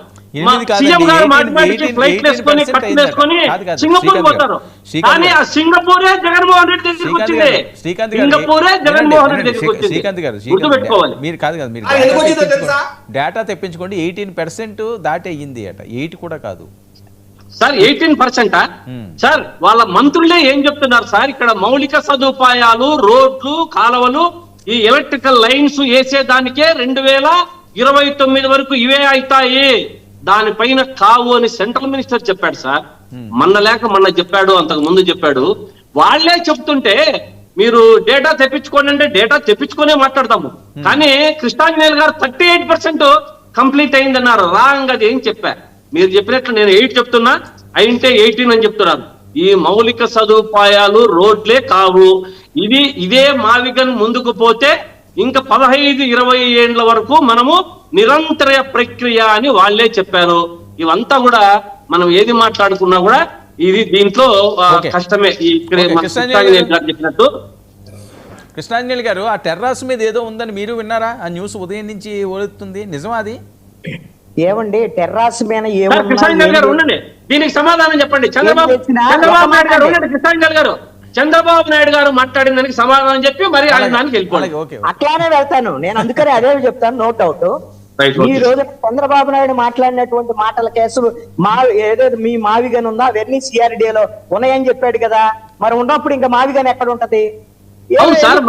సీఎం గారు మాట్లాడి ఫ్లైట్ వేసుకొని కట్టలు వేసుకొని సింగపూర్ పోతారు, కానీ ఆ సింగపూరే జగన్మోహన్ రెడ్డి దగ్గరికి వచ్చింది. సింగపూరే జగన్మోహన్ రెడ్డి దగ్గరికి వచ్చింది. గుర్తుపెట్టుకోవాలి. మీరు డేటా తెప్పించుకోండి. 18% దాటి అయ్యింది అట, 8 కూడా కాదు సార్. 18%? సార్ వాళ్ళ మంత్రులే ఏం చెప్తున్నారు సార్, ఇక్కడ మౌలిక సదుపాయాలు, రోడ్లు, కాలువలు, ఈ ఎలక్ట్రికల్ లైన్స్ వేసేదానికే 2029 వరకు ఇవే అవుతాయి, దానిపైన కావు అని సెంట్రల్ మినిస్టర్ చెప్పాడు సార్. మొన్న చెప్పాడు, అంతకు ముందు చెప్పాడు. వాళ్లే చెప్తుంటే మీరు డేటా తెప్పించుకోండి అంటే డేటా తెప్పించుకునే మాట్లాడతాము. కానీ కృష్ణాంజనేయులు గారు 38% కంప్లీట్ అయిందన్నారు. రాంగ్. అది ఏం చెప్పారు? మీరు చెప్పినట్లు నేను 8 చెప్తున్నా, అయింటే 18 అని చెప్తున్నారు. ఈ మౌలిక సదుపాయాలు రోడ్లే కావు. ఇదే మావిగన్ ముందుకు పోతే ఇంకా 15-20 ఏళ్ల వరకు మనము నిరంతర ప్రక్రియ అని వాళ్ళే చెప్పారు. ఇవంతా కూడా మనం ఏది మాట్లాడుకున్నా కూడా ఇది దీంట్లో కష్టమే. చెప్పినట్టు కృష్ణాంజలి గారు, ఆ టెర్రాస్ మీద ఏదో ఉందని మీరు విన్నారా? ఆ న్యూస్ ఉదయం నుంచి ఓడుతుంది, నిజమా అది? ఏమండి టెర్రాస్ మీద కృష్ణాంజలి గారు ఉండండి, దీనికి సమాధానం చెప్పండి. చంద్రబాబు నాయుడు గారు ఉండండి. కృష్ణాంజలి గారు, చంద్రబాబు నాయుడు గారు మాట్లాడిన దానికి సమాధానం చెప్పి మరి ఆయన దానికి వెళ్ళిపోవాలి. అట్లానే వెళ్తాను నేను, అందుకని అదే చెప్తాను. No doubt. ఈ రోజు చంద్రబాబు నాయుడు మాట్లాడినటువంటి మాటల కేసులు ఏదైతే మీ మావిగన్ ఉందా అవన్నీ సిఆర్డీఏలో ఉన్నాయని చెప్పాడు కదా. మరి ఉన్నప్పుడు ఇంకా మావిగన్ ఎక్కడ ఉంటది? సార్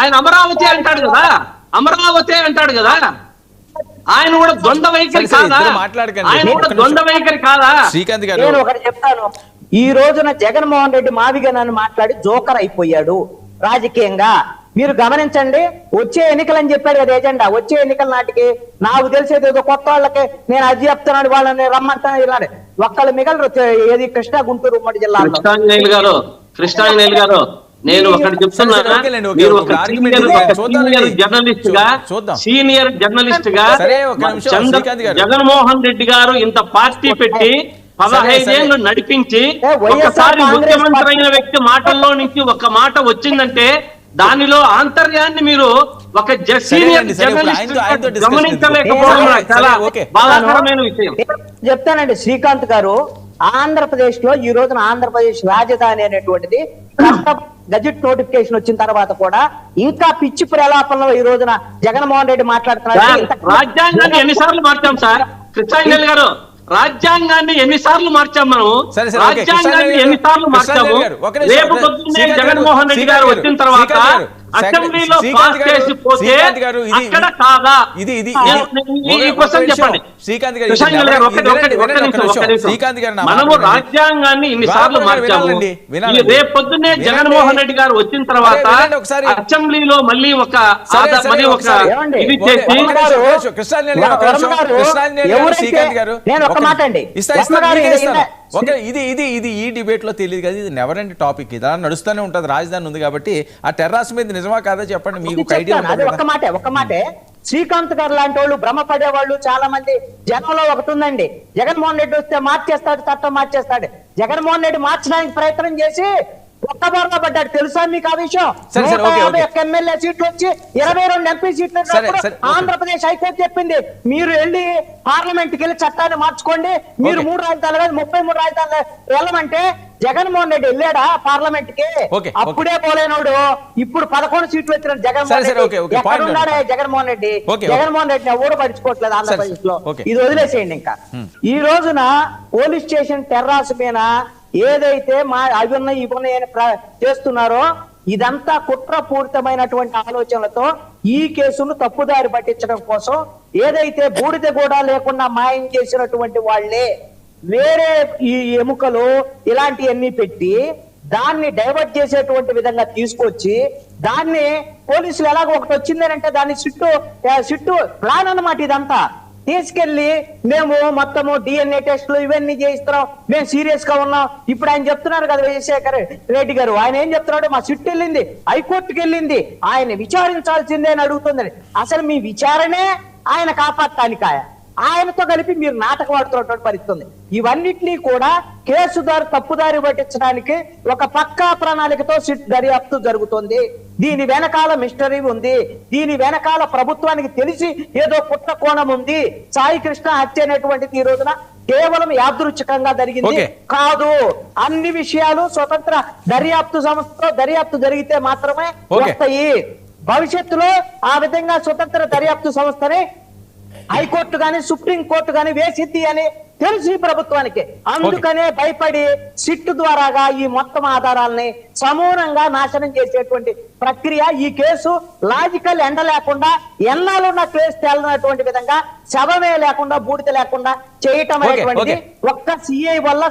ఆయన అమరావతి అంటాడు కదా, ఆయన కూడా ద్వంద్వ వైఖరి కాదా? శ్రీకాంత్ గారు, నేను ఒకటి చెప్తాను. ఈ రోజున జగన్మోహన్ రెడ్డి మావిగన్ అని మాట్లాడి జోకర్ అయిపోయాడు రాజకీయంగా. మీరు గమనించండి, వచ్చే ఎన్నికలు అని చెప్పాడు కదా ఎజెండా. వచ్చే ఎన్నికల నాటికి నాకు తెలిసేది ఏదో కొత్త వాళ్ళకి నేను అది చెప్తున్నాడు, వాళ్ళని రమ్మంటాను ఇలాంటి ఒక్కళ్ళు మిగలరు. ఏది కృష్ణా, గుంటూరు, ఉమ్మడి జిల్లాలో. కృష్ణాంజనేయులు గారు, నేను ఒకటి చెప్తున్నా. సీనియర్ జర్నలిస్ట్ గా జగన్మోహన్ రెడ్డి గారు ఇంత పార్టీ పెట్టి 15 ఏళ్లు నడిపించి ఒకసారి ముఖ్యమంత్రి అయిన వ్యక్తి మాటల్లో నుంచి ఒక మాట వచ్చిందంటే దానిలో ఆంతర్యాన్ని మీరు ఒక సీనియర్ సరే, ఇప్పుడు జర్నలిస్ట్ ఆయనతో discussion గమనించలేకపోవడం ఎందుకు? నాకు చాలా ఓకే. బాధాకరమైన విషయం. చెప్తానండి శ్రీకాంత్ గారు, ఆంధ్రప్రదేశ్ లో ఈ రోజున ఆంధ్రప్రదేశ్ రాజధాని అనేటువంటిది గజెట్ నోటిఫికేషన్ వచ్చిన తర్వాత కూడా ఇంకా పిచ్చి ప్రలాపంలో ఈ రోజున జగన్మోహన్ రెడ్డి మాట్లాడుతున్నారు. రాజ్యాంగాన్ని ఎన్నిసార్లు మార్చాం సార్ కృష్ణాంజలి గారు? రాజ్యాంగాన్ని ఎన్నిసార్లు మార్చాం మనం? సరే, ఓకే. రాజ్యాంగాన్ని ఎన్నిసార్లు మార్చాము? రేపు పొద్దున్నే జగన్మోహన్ రెడ్డి గారు వచ్చిన తర్వాత అసెంబ్లీలో పాస్ చేసి పోతే అక్కడ కాదా? ఈ క్వశ్చన్ చెప్పండి శ్రీకాంత్ గారు. మనము రాజ్యాంగాన్ని ఇన్నిసార్లు మార్చాము. రేపు పొద్దున్నే జగన్మోహన్ రెడ్డి గారు వచ్చిన తర్వాత అసెంబ్లీలో మళ్ళీ ఒక ఇది చేసి శ్రీకాంత్ గారు ఓకే. ఇది ఈ డిబేట్ లో తెలియదు కదా, ఇది నెవర్ ఎండ్ టాపిక్, ఇది అలా నడుస్తూనే ఉంటది. రాజధాని ఉంది కాబట్టి ఆ టెర్రాస్ మీద నిజమా కాదా చెప్పండి, మీకు ఐడియా. ఒక్క మాటే శ్రీకాంత్ గారు లాంటి వాళ్ళు భ్రమపడే వాళ్ళు చాలా మంది జనంలో ఒకటి ఉందండి. జగన్మోహన్ రెడ్డి వస్తే మార్చేస్తాడు, చట్టం మార్చేస్తాడు. జగన్మోహన్ రెడ్డి మార్చడానికి ప్రయత్నం చేసి ఒక్కబారులో పడ్డాడు. తెలుసా మీకు ఆ విషయం? 151 ఎమ్మెల్యే సీట్లు వచ్చి 22 ఎంపీ సీట్లు ఆంధ్రప్రదేశ్ హైకోర్టు చెప్పింది, మీరు వెళ్ళి పార్లమెంట్ కి వెళ్ళి చట్టాన్ని మార్చుకోండి, మీరు 3 రాజధానులు కాదు 33 రాజధానులు వెళ్ళమంటే జగన్మోహన్ రెడ్డి వెళ్ళాడా పార్లమెంట్ కి? అప్పుడే పోలేనోడు ఇప్పుడు 11 సీట్లు వచ్చిన జగన్మోహన్ రెడ్డి ఎక్కడున్నాడే? జగన్మోహన్ రెడ్డిని ఎవరు పడుచుకోవట్లేదు ఆంధ్రప్రదేశ్ లో. ఇది వదిలేసేయండి. ఇంకా ఈ రోజున పోలీస్ స్టేషన్ టెర్రాస్ మీద ఏదైతే అవి ఉన్నాయి ఇవి ఉన్నాయని చేస్తున్నారో ఇదంతా కుట్రపూరితమైనటువంటి ఆలోచనలతో ఈ కేసును తప్పుదారి పట్టించడం కోసం ఏదైతే బూడిద కూడా లేకుండా మాయం చేసినటువంటి వాళ్లే వేరే ఈ ఎముకలు ఇలాంటివన్నీ పెట్టి దాన్ని డైవర్ట్ చేసేటువంటి విధంగా తీసుకొచ్చి దాన్ని పోలీసులు ఎలాగో ఒకటి వచ్చిందనంటే దాన్ని సిట్టు ప్లాన్ అన్నమాట. ఇదంతా తీసుకెళ్లి మేము మొత్తము DNA టెస్టులు ఇవన్నీ చేయిస్తున్నాం, మేము సీరియస్ గా ఉన్నాం. ఇప్పుడు ఆయన చెప్తున్నారు కదా విజయశేఖర్ రెడ్డి గారు, ఆయన ఏం చెప్తున్నాడు? మా సిట్ వెళ్ళింది, హైకోర్టుకి వెళ్ళింది, ఆయన విచారించాల్సిందే అని అడుగుతుంది. అసలు మీ విచారణే ఆయన కాపాడటానికాయ, ఆయనతో కలిపి మీరు నాటకం ఆడుతున్నటువంటి పరిస్థితుంది. ఇవన్నిటినీ కూడా కేసుదారు తప్పుదారి పట్టించడానికి ఒక పక్కా ప్రణాళికతో సిట్ దర్యాప్తు జరుగుతుంది. దీని వెనకాల మిస్టరీ ఉంది, దీని వెనకాల ప్రభుత్వానికి తెలిసి ఏదో కుట్ర కోణం ఉంది. సాయి కృష్ణ హత్య అనేటువంటిది ఈ రోజున కేవలం యాదృచ్ఛికంగా జరిగింది కాదు. అన్ని విషయాలు స్వతంత్ర దర్యాప్తు సంస్థతో దర్యాప్తు జరిగితే మాత్రమే వస్తాయి. భవిష్యత్తులో ఆ విధంగా స్వతంత్ర దర్యాప్తు సంస్థని హైకోర్టు గాని సుప్రీం కోర్టు గాని వేసిద్ది అని తెలుసు ఈ ప్రభుత్వానికి. అందుకనే భయపడి సిట్టు ద్వారాగా ఈ మొత్తం ఆధారాలని సమూలంగా నాశనం చేసేటువంటి ప్రక్రియ. ఈ కేసు లాజికల్ ఎండ లేకుండా ఎన్నాళ్ళున్న కేసు తేలినటువంటి విధంగా శవమే లేకుండా బూడిద లేకుండా చేయటం అనేటువంటిది ఒక్క సిఐ వల్ల